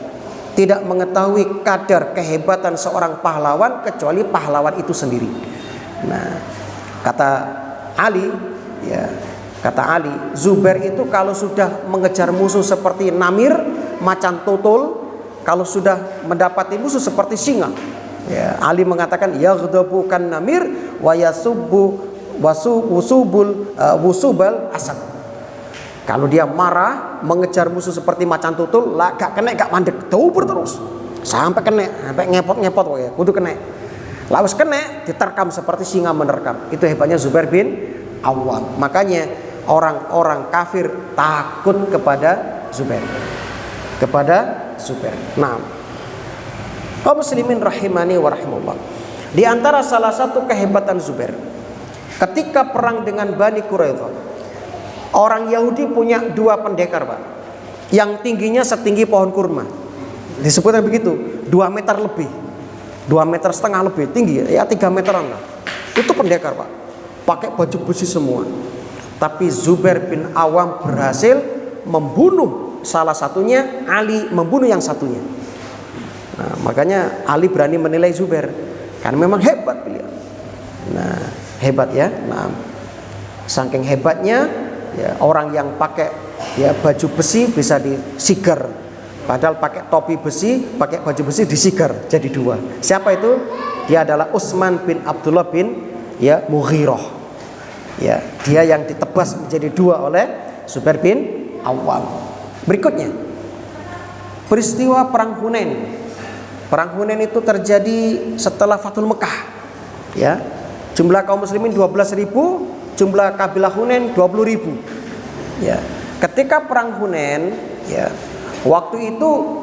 Tidak mengetahui kadar kehebatan seorang pahlawan kecuali pahlawan itu sendiri. Nah, kata Ali, ya, kata Ali, Zubair itu kalau sudah mengejar musuh seperti namir, macan tutul, kalau sudah mendapati musuh seperti singa. Ya, Ali mengatakan yaghdabu kan namir wa yasubbu wusubal asad. Kalau dia marah mengejar musuh seperti macan tutul, lah gak kena gak mandek, douber terus sampai kena, sampai ngepot-ngepot ya, kudu kena. Lawas kena diterkam seperti singa menerkam. Itu hebatnya Zubair bin Awam. Makanya orang-orang kafir takut kepada Zubair. Kepada Zubair. Nah, kaum muslimin rahimani wa rahimullah. Di antara salah satu kehebatan Zubair, ketika perang dengan Bani Quraidah, orang Yahudi punya 2 pendekar, Pak, yang tingginya setinggi pohon kurma. Disebutnya begitu, 2 meter lebih, 2,5 meter lebih tinggi, ya 3 meteran lah. Itu pendekar, Pak, pakai baju besi semua. Tapi Zubair bin Awam berhasil membunuh salah satunya, Ali membunuh yang satunya. Nah, makanya Ali berani menilai Zubair karena memang hebat beliau. Nah, hebat ya. Nah, saking hebatnya, ya, orang yang pakai ya baju besi bisa disigar, padahal pakai topi besi, pakai baju besi disigar jadi 2. Siapa itu? Dia adalah Utsman bin Abdullah bin ya Mughirah. Ya, dia yang ditebas menjadi 2 oleh Zubair bin Awam. Berikutnya peristiwa perang Hunain. Perang Hunain itu terjadi setelah Fathul Mekah. Ya, jumlah kaum muslimin 12.000, jumlah kabilah Hunain 20.000. Ya, ketika perang Hunain, ya, waktu itu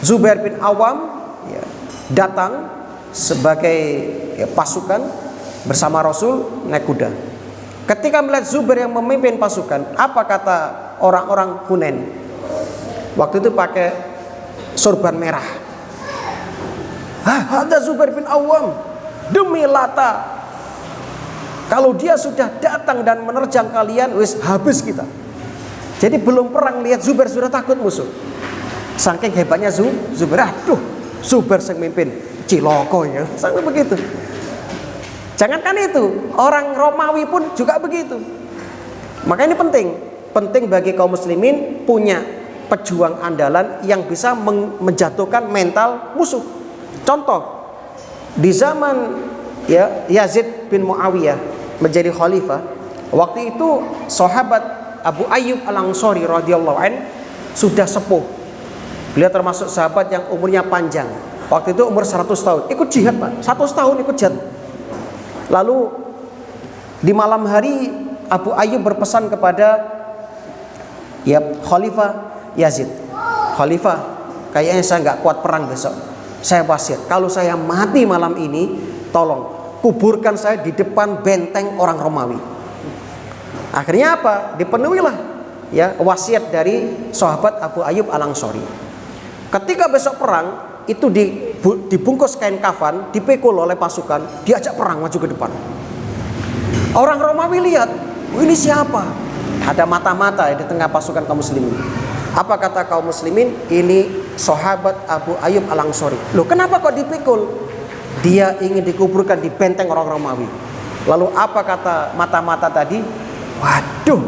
Zubair bin Awam ya, datang sebagai ya, pasukan bersama Rasul naik kuda. Ketika melihat Zubair yang memimpin pasukan, apa kata orang-orang Hunain? Waktu itu pakai sorban merah. Ada Zubair bin Awam. demi Lata, kalau dia sudah datang dan menerjang kalian, wis habis kita. Jadi belum perang lihat Zubair sudah takut musuh. Saking hebatnya Zubair, aduh, Zubair yang mimpin, ciloko ya, sampai begitu. Jangankan itu, orang Romawi pun juga begitu. Maka ini penting bagi kaum muslimin punya pejuang andalan yang bisa menjatuhkan mental musuh. Contoh, di zaman Yazid bin Muawiyah menjadi khalifah, waktu itu sahabat Abu Ayyub Al-Ansari radhiyallahu an sudah sepuh. Beliau termasuk sahabat yang umurnya panjang. Waktu itu umur 100 tahun. Ikut jihad, Pak. 100 tahun ikut jihad. Lalu di malam hari Abu Ayyub berpesan kepada Khalifah Yazid, Khalifah, kayaknya saya nggak kuat perang besok. Saya wasiat, kalau saya mati malam ini, tolong kuburkan saya di depan benteng orang Romawi. Akhirnya apa? Dipenuhilah wasiat dari sahabat Abu Ayyub Al-Ansari. Ketika besok perang itu dibungkus kain kafan, dipikul oleh pasukan, diajak perang maju ke depan. Orang Romawi lihat, ini siapa? Ada mata-mata di tengah pasukan kaum muslimin. Apa kata kaum muslimin? Ini sahabat Abu Ayyub Al-Ansari. Loh, kenapa kok dipikul? Dia ingin dikuburkan di benteng orang Romawi. Lalu apa kata mata-mata tadi? Waduh,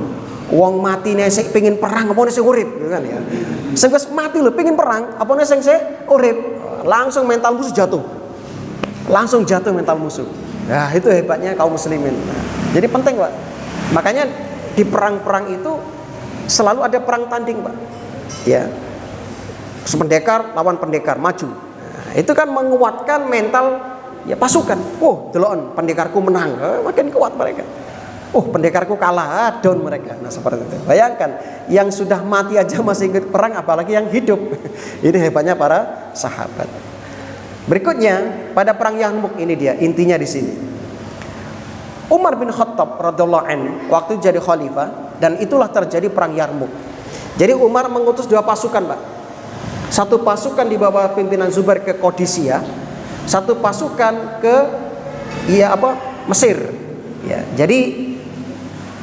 wong mati nih saya pengen perang, apa nih saya urip, kan ya? Saya mati loh, pengen perang, apa nih saya urip? Langsung mental musuh jatuh, langsung jatuh mental musuh. Nah, itu hebatnya kaum muslimin. Jadi penting, Pak. Makanya di perang-perang itu selalu ada perang tanding, Pak. Ya, pendekar lawan pendekar maju. Itu kan menguatkan mental pasukan. Oh, deloken pendekarku menang, makin kuat mereka. Oh, pendekarku kalah, down mereka. Nah, seperti itu. Bayangkan, yang sudah mati aja masih ikut perang, apalagi yang hidup. Ini hebatnya para sahabat. Berikutnya, pada perang Yarmuk ini dia intinya di sini. Umar bin Khattab radhiyallahu anhu waktu jadi khalifah, dan itulah terjadi perang Yarmuk. Jadi Umar mengutus 2 pasukan, Pak. Satu pasukan di bawah pimpinan Zubair ke Qadisiyah, satu pasukan ke Mesir. Ya, jadi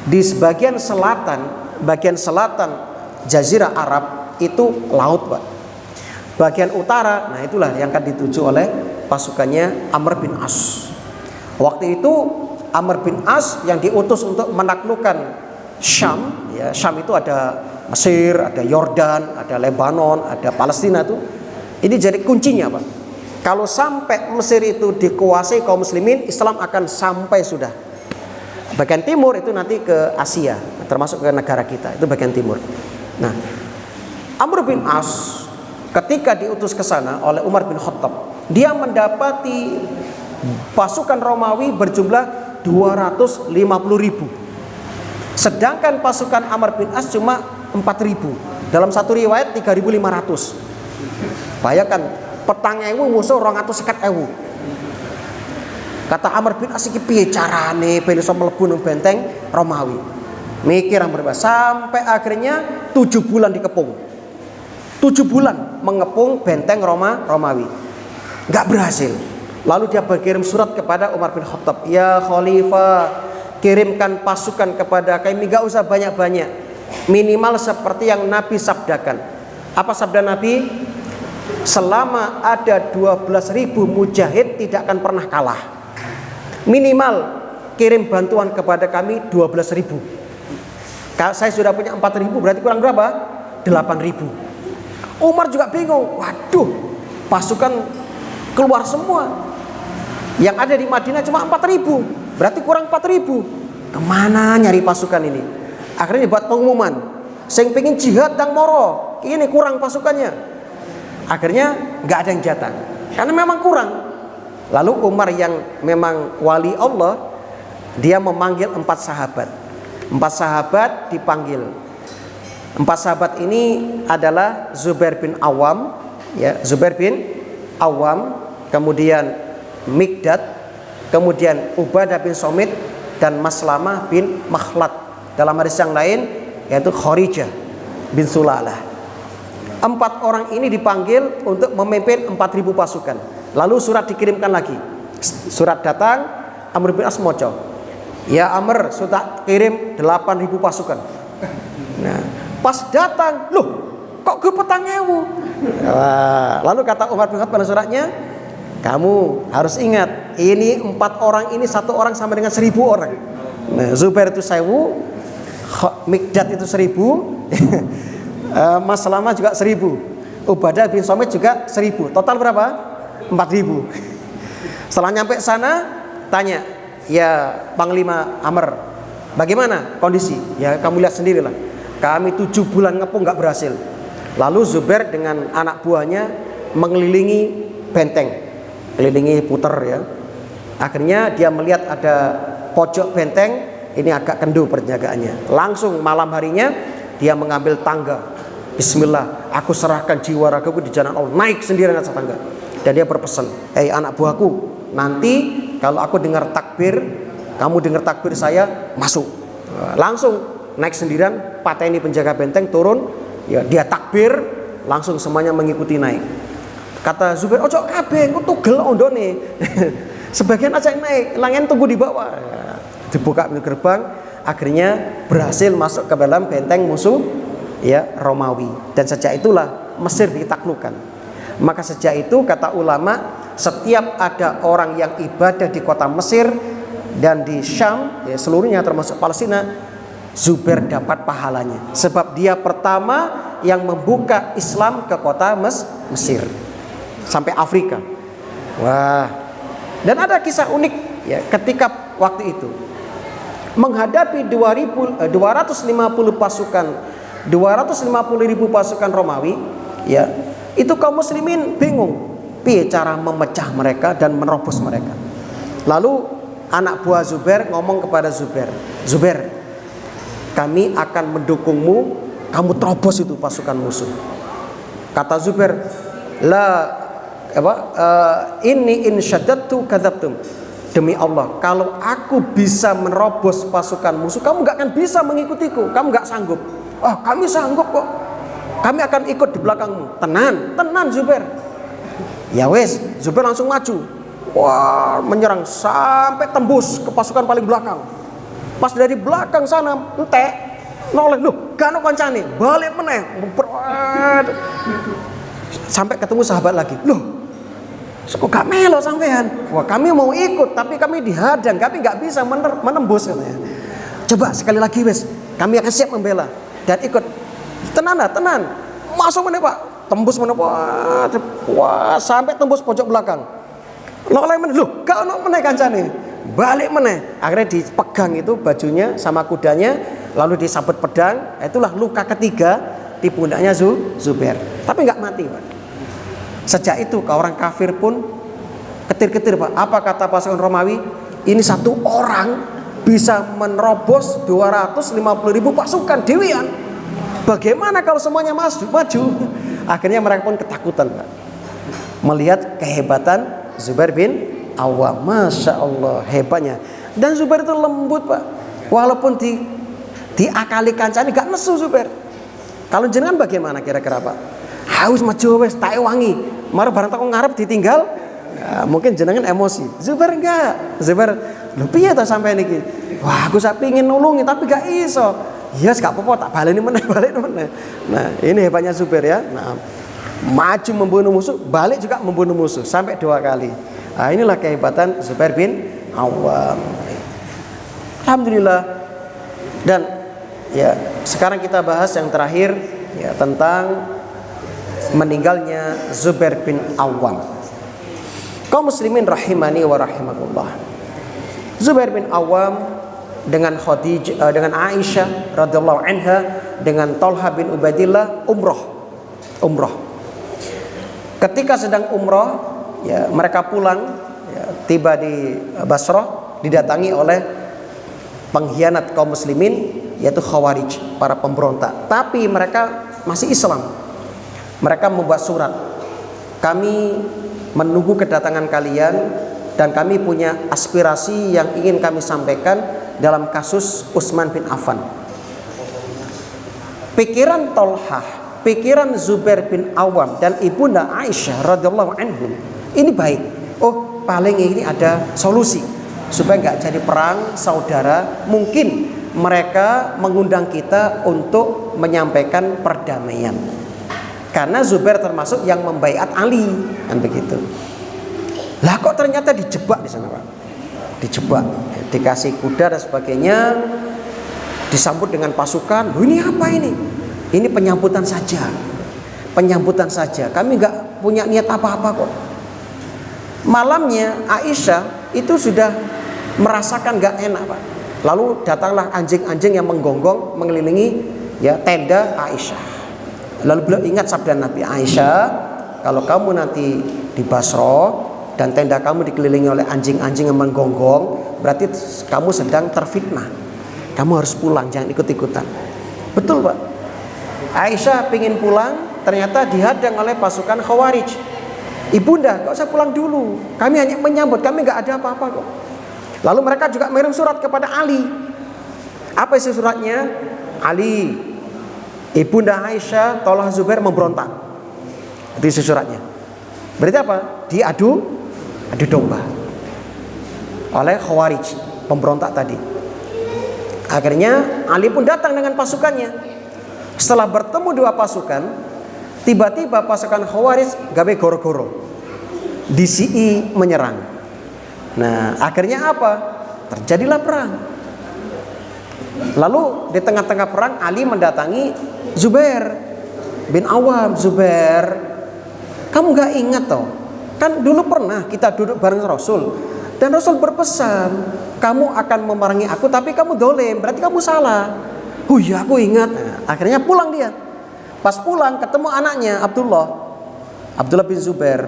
di bagian selatan Jazirah Arab itu laut, Pak. Bagian utara, nah itulah yang akan dituju oleh pasukannya Amr bin As. Waktu itu Amr bin As yang diutus untuk menaklukkan Syam. Ya, Syam itu ada Mesir, ada Yordan, ada Lebanon, ada Palestina tuh. Ini jadi kuncinya, Pak. Kalau sampai Mesir itu dikuasai kaum muslimin, Islam akan sampai sudah. Bagian timur itu nanti ke Asia, termasuk ke negara kita, itu bagian timur. Nah, Amr bin As ketika diutus ke sana oleh Umar bin Khattab, dia mendapati pasukan Romawi berjumlah 250.000. Sedangkan pasukan Amr bin As cuma 4.000. Dalam satu riwayat 3.500. Bayangkan, petang ewu musuh 250.000. Kata Amr bin As, iki piye carane ben iso mlebu nang benteng Romawi? Mikir Amr bin As sampai akhirnya 7 bulan dikepung. 7 bulan mengepung benteng Romawi. Enggak berhasil. Lalu dia berkirim surat kepada Umar bin Khattab, "Ya Khalifah, kirimkan pasukan kepada kami, enggak usah banyak-banyak. Minimal seperti yang Nabi sabdakan." Apa sabda Nabi? Selama ada 12.000 mujahid tidak akan pernah kalah. Minimal kirim bantuan kepada kami 12.000. Saya sudah punya 4.000, berarti kurang berapa? 8.000. Umar juga bingung. Waduh, pasukan keluar semua. Yang ada di Madinah cuma 4.000, berarti kurang 4.000. Kemana nyari pasukan ini? Akhirnya dibuat pengumuman, sing pengen jihad dang moro, ini kurang pasukannya. Akhirnya nggak ada yang datang, karena memang kurang. Lalu Umar yang memang wali Allah, dia memanggil 4 sahabat. 4 sahabat dipanggil. 4 sahabat ini adalah Zubair bin Awam, Zubair bin Awam, kemudian Mikdad, kemudian Ubadah bin Somit, dan Maslamah bin Makhlad. Dalam hadis yang lain yaitu Kharijah bin Sulalah. 4 orang ini dipanggil untuk memimpin 4.000 pasukan. Lalu surat dikirimkan lagi Surat datang, Amr bin As moco, ya Amr, sudah kirim 8.000 pasukan. Nah, pas datang, loh kok gue petang ewu. Lalu kata Umar bin Khattab pada suratnya, kamu harus ingat, ini 4 orang ini 1 orang sama dengan 1.000 orang. Nah, Zubair itu 1.000, Mikdad itu 1.000, Mas Salamah juga 1.000, Ubadah bin Somit juga 1.000. Total berapa? 4.000. Setelah nyampe sana, tanya, ya Panglima Amr, bagaimana kondisi? Ya kamu lihat sendirilah. Kami 7 bulan ngepung nggak berhasil. Lalu Zubair dengan anak buahnya mengelilingi benteng, kelilingi puter ya. Akhirnya dia melihat ada pojok benteng ini agak kendu penjagaannya. Langsung malam harinya dia mengambil tangga. Bismillah, aku serahkan jiwa ragaku di jalan Allah. Naik sendirian atas tangga. Dan dia berpesan, anak buahku, nanti kalau aku dengar takbir, kamu dengar takbir saya, masuk. Langsung naik sendirian, pateni penjaga benteng, turun, ya dia takbir, langsung semuanya mengikuti naik. Kata Zubair, ojo kabeh, engko tugel ondone. Sebagian aja yang naik, langen tunggu di bawah. Dibuka pintu gerbang, akhirnya berhasil masuk ke dalam benteng musuh ya Romawi. Dan sejak itulah Mesir ditaklukkan. Maka sejak itu kata ulama, setiap ada orang yang ibadah di kota Mesir dan di Syam, ya seluruhnya termasuk Palestina, Zubair dapat pahalanya. Sebab dia pertama yang membuka Islam ke kota Mesir sampai Afrika. Wah. Dan ada kisah unik ya ketika waktu itu menghadapi 250 pasukan, 250.000 pasukan Romawi, ya itu kaum muslimin bingung, piye cara memecah mereka dan menerobos mereka. Lalu anak buah Zubair ngomong kepada Zubair, Zubair, kami akan mendukungmu, kamu terobos itu pasukan musuh. Kata Zubair, ini insyadattu kadzabtum. Demi Allah, kalau aku bisa menerobos pasukan musuh, kamu gak akan bisa mengikutiku, kamu gak sanggup. Oh, kami sanggup kok, kami akan ikut di belakangmu. Tenan Zubair. Ya wes, Zubair langsung maju. Wah, menyerang sampai tembus ke pasukan paling belakang. Pas dari belakang sana entek noleh, loh gak ono kancane, balik meneh. Sampai ketemu sahabat lagi. Loh, kok gak melo sampean? Wah, kami mau ikut tapi kami dihadang, kami gak bisa menembus katanya. Coba sekali lagi wes, kami akan siap membela dan ikut. Tenan. Masuk meneh Pak, tembus meneh. Wah, sampai tembus pojok belakang. Noleh meneh, loh gak ono meneh kancane. Balik meneh. Akhirnya dipegang itu bajunya sama kudanya, lalu disabet pedang. Itulah luka ketiga di pundaknya Zubair. Tapi nggak mati Pak. Sejak itu orang kafir pun ketir-ketir Pak. Apa kata pasukan Romawi? Ini 1 orang bisa menerobos 250.000 pasukan dewian. Bagaimana kalau semuanya maju? Akhirnya mereka pun ketakutan Pak, melihat kehebatan Zubair bin Awam. Masya Allah hebatnya. Dan Zubair itu lembut Pak. Walaupun diakali kancane gak nesu Zubair. Kalau jenengan bagaimana kira-kira Pak? Haus maju wes tak wangi. Marah barang tak ngarep ditinggal. Ya, mungkin jenengan emosi. Zubair enggak. Zubair, lho piye ta sampai niki? Wah, aku sak pengin nulungi tapi gak iso. Yes, gak apa-apa, tak baleni meneh. Nah, ini hebatnya Zubair ya. Nah, maju membunuh musuh, balik juga membunuh musuh sampai 2 kali. Nah, inilah kehebatan Zubair bin Awam. Alhamdulillah. Dan ya, sekarang kita bahas yang terakhir ya tentang meninggalnya Zubair bin Awam. Kaum muslimin rahimani wa rahimakumullah. Zubair bin Awam dengan Khadijah, dengan Aisyah radhiyallahu anha, dengan Talha bin Ubaidillah umroh. Ketika sedang umroh, ya mereka pulang, ya, tiba di Basrah, didatangi oleh pengkhianat kaum muslimin yaitu Khawarij, para pemberontak. Tapi mereka masih Islam. Mereka membuat surat, kami menunggu kedatangan kalian dan kami punya aspirasi yang ingin kami sampaikan dalam kasus Utsman bin Affan. Pikiran Talhah, pikiran Zubair bin Awam dan ibunda Aisyah radhiyallahu anhum ini baik. Oh, paling ini ada solusi supaya nggak jadi perang saudara. Mungkin mereka mengundang kita untuk menyampaikan perdamaian, karena Zubair termasuk yang membaiat Ali, kan begitu. Lah kok ternyata dijebak di sana, Pak? Dijebak, dikasih kuda dan sebagainya, disambut dengan pasukan. Loh, ini apa ini? Ini penyambutan saja, penyambutan saja. Kami nggak punya niat apa-apa kok. Malamnya Aisyah itu sudah merasakan nggak enak, Pak. Lalu datanglah anjing-anjing yang menggonggong mengelilingi ya tenda Aisyah. Lalu beliau ingat sabda Nabi, Aisyah, kalau kamu nanti di Basra dan tenda kamu dikelilingi oleh anjing-anjing yang menggonggong, berarti kamu sedang terfitnah. Kamu harus pulang, jangan ikut-ikutan. Betul, Pak. Aisyah pingin pulang, ternyata dihadang oleh pasukan Khawarij. Ibunda, gak usah pulang dulu, kami hanya menyambut, kami gak ada apa-apa kok. Lalu mereka juga mengirim surat kepada Ali. Apa isi suratnya? Ali, Ibunda Aisyah tolong Zubair memberontak. Itu isi suratnya. Berarti apa? Diadu domba oleh Khawarij, pemberontak tadi. Akhirnya Ali pun datang dengan pasukannya. Setelah bertemu dua pasukan, tiba-tiba pasukan Khawarij gawe goro-goro, DCI menyerang. Nah, akhirnya apa? Terjadilah perang. Lalu di tengah-tengah perang Ali mendatangi Zubair bin Awam. Zubair, kamu gak ingat toh? Kan dulu pernah kita duduk bareng Rasul, dan Rasul berpesan, kamu akan memerangi aku tapi kamu dolim, berarti kamu salah. Oh iya, aku ingat. Nah, akhirnya pulang dia. Pas pulang ketemu anaknya Abdullah bin Zubair.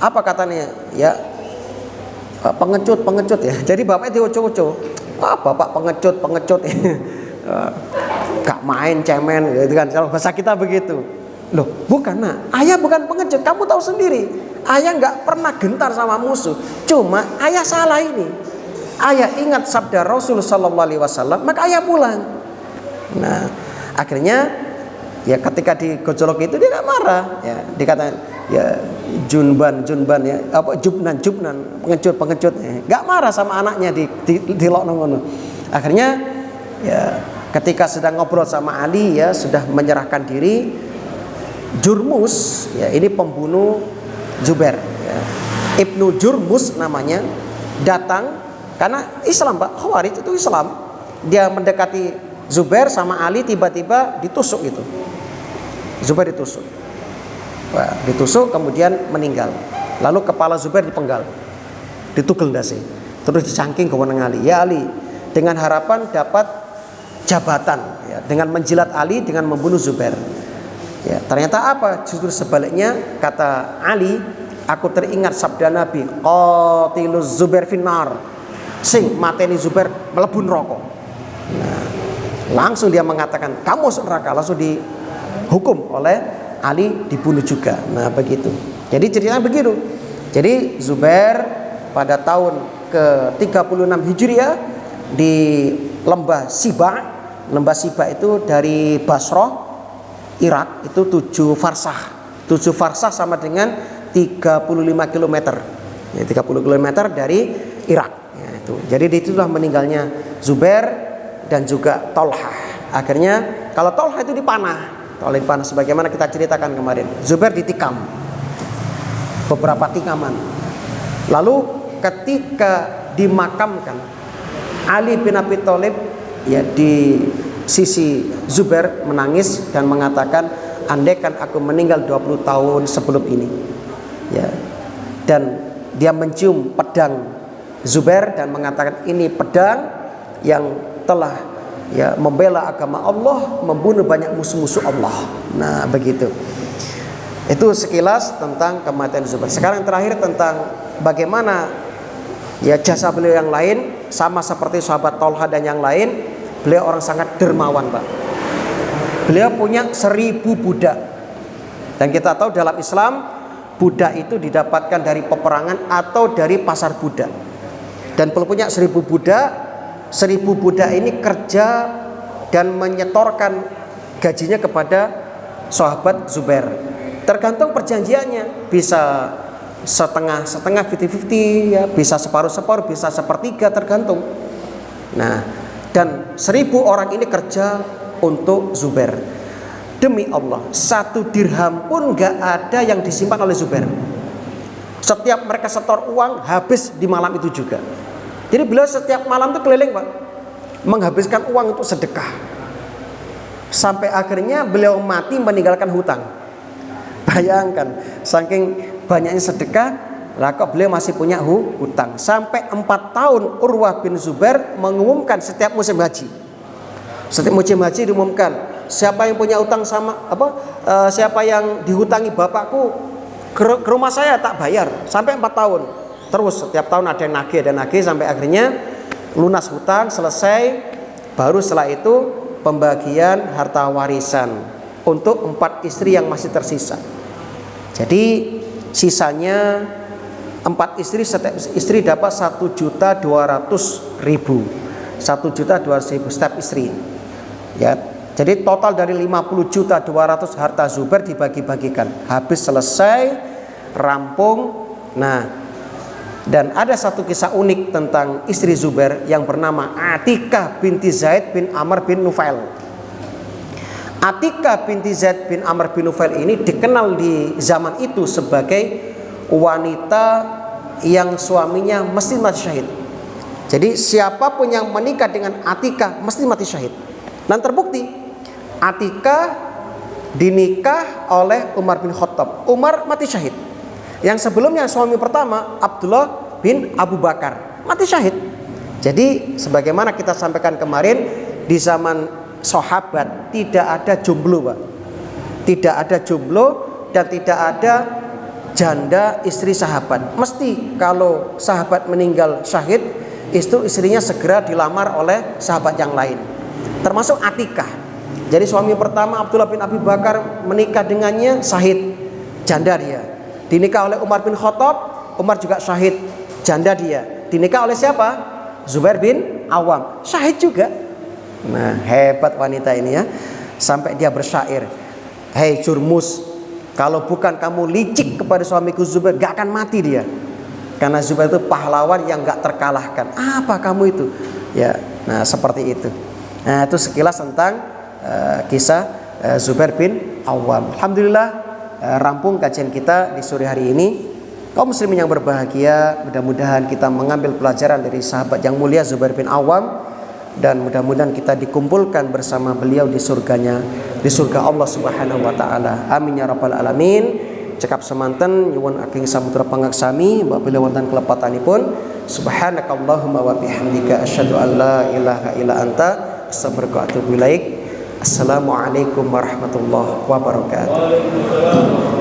Apa katanya? Ya, pengecut ya. Jadi bapaknya dioco-oco. Wah, bapak pengecut ya. Gak main, cemen gitu kan. Kalau bahasa kita begitu. Loh, bukan, nak. Ayah bukan pengecut. Kamu tahu sendiri. Ayah gak pernah gentar sama musuh. Cuma ayah salah ini. Ayah ingat sabda Rasul sallallahu alaihi wasallam, maka ayah pulang. Nah, akhirnya ya ketika digojolok itu dia gak marah. Ya, dikatakan ya junban ya, apa jubnan pengecut ya. Gak marah sama anaknya di lokno. Akhirnya ya ketika sedang ngobrol sama Ali ya, sudah menyerahkan diri, Jurmus ya, ini pembunuh Zubair ya, Ibnu Jurmus namanya, datang karena Islam, Pak. Khawarij itu Islam. Dia mendekati Zubair sama Ali, tiba-tiba ditusuk itu. Zubair ditusuk. Wah, ditusuk kemudian meninggal. Lalu kepala Zubair dipenggal, ditugel dasi, terus dicangking ke weneng Ali. Ya Ali, dengan harapan dapat jabatan ya, dengan menjilat Ali dengan membunuh Zubair. Ya, ternyata apa? Justru sebaliknya, kata Ali, aku teringat sabda Nabi, qatiluz Zubair finnar, sing mateni Zubair mlebu neraka. Nah, langsung dia mengatakan kamu masuk neraka, langsung dihukum oleh Ali, dibunuh juga. Nah, begitu. Jadi ceritanya begitu. Jadi Zubair pada tahun ke-36 Hijriah di Lembah Siba. Lembah Siba itu dari Basrah, Irak, itu 7 farsah. 7 farsah sama dengan 35 km. Ya, 30 km dari Irak. Ya, itu. Jadi disitulah meninggalnya Zubair dan juga Tolhah. Akhirnya kalau Tolhah itu dipanah. Oleh panas sebagaimana kita ceritakan kemarin. Zubair ditikam, beberapa tikaman. Lalu ketika dimakamkan, Ali bin Abi Thalib ya di sisi Zubair menangis dan mengatakan, andaikan aku meninggal 20 tahun sebelum ini ya. Dan dia mencium pedang Zubair dan mengatakan, ini pedang yang telah ya membela agama Allah, membunuh banyak musuh-musuh Allah. Nah, begitu. Itu sekilas tentang kematian Zubair. Sekarang terakhir tentang bagaimana ya jasa beliau yang lain, sama seperti sahabat Tolha dan yang lain. Beliau orang sangat dermawan, Pak. Beliau punya 1000 budak. Dan kita tahu dalam Islam, budak itu didapatkan dari peperangan atau dari pasar budak. Dan beliau punya 1000 budak. 1000 budak ini kerja dan menyetorkan gajinya kepada sahabat Zubair. Tergantung perjanjiannya, bisa setengah 50-50 ya, bisa separuh-separuh, bisa sepertiga, tergantung. Nah, dan 1000 orang ini kerja untuk Zubair. Demi Allah, 1 dirham pun gak ada yang disimpan oleh Zubair. Setiap mereka setor uang, habis di malam itu juga. Jadi beliau setiap malam itu keliling, Pak, menghabiskan uang untuk sedekah. Sampai akhirnya beliau mati meninggalkan hutang. Bayangkan, saking banyaknya sedekah, lah kok beliau masih punya hutang. Sampai 4 tahun Urwah bin Zubair mengumumkan setiap musim haji. Setiap musim haji diumumkan, siapa yang punya hutang sama siapa yang dihutangi bapakku ke rumah saya tak bayar. Sampai 4 tahun. Terus setiap tahun ada yang nagih sampai akhirnya lunas hutang, selesai. Baru setelah itu pembagian harta warisan untuk 4 istri yang masih tersisa. Jadi sisanya 4 istri, setiap istri dapat 1.200.000, 1.200.000 setiap istri. Ya, jadi total dari 50.200.000 harta Zubair dibagi-bagikan. Habis selesai, rampung. Nah, dan ada satu kisah unik tentang istri Zubair yang bernama Atikah binti Zaid bin Amr bin Nufail. Atikah binti Zaid bin Amr bin Nufail ini dikenal di zaman itu sebagai wanita yang suaminya mesti mati syahid. Jadi siapapun yang menikah dengan Atikah mesti mati syahid. Dan terbukti Atikah dinikah oleh Umar bin Khattab. Umar mati syahid. Yang sebelumnya suami pertama Abdullah bin Abu Bakar mati syahid. Jadi sebagaimana kita sampaikan kemarin, di zaman sahabat tidak ada jomblo, Pak. Tidak ada jomblo dan tidak ada janda istri sahabat. Mesti kalau sahabat meninggal syahid, itu istrinya segera dilamar oleh sahabat yang lain. Termasuk Atikah. Jadi suami pertama Abdullah bin Abi Bakar menikah dengannya syahid, janda dia. Dinikah oleh Umar bin Khattab, Umar juga syahid, janda dia. Dinikah oleh siapa? Zubair bin Awam, syahid juga. Nah, hebat wanita ini ya. Sampai dia bersyair, "Hei Jurmus, kalau bukan kamu licik kepada suamiku Zubair, gak akan mati dia. Karena Zubair itu pahlawan yang gak terkalahkan." Apa kamu itu? Ya, nah seperti itu. Nah, itu sekilas tentang kisah Zubair bin Awam. Alhamdulillah, rampung kajian kita di sore hari ini. Kaum muslimin yang berbahagia, mudah-mudahan kita mengambil pelajaran dari sahabat yang mulia Zubair bin Awam, dan mudah-mudahan kita dikumpulkan bersama beliau di surganya, di surga Allah Subhanahu wa taala. Amin ya rabbal alamin. Cekap semanten nyuwun ageng samudra pangaksami mbak beliau wonten kelepatanipun. Subhanakallahumma wa bihamdika asyhadu an la ilaha illa anta astaghfiruka wa atubu ilaik. Assalamualaikum warahmatullahi wabarakatuh.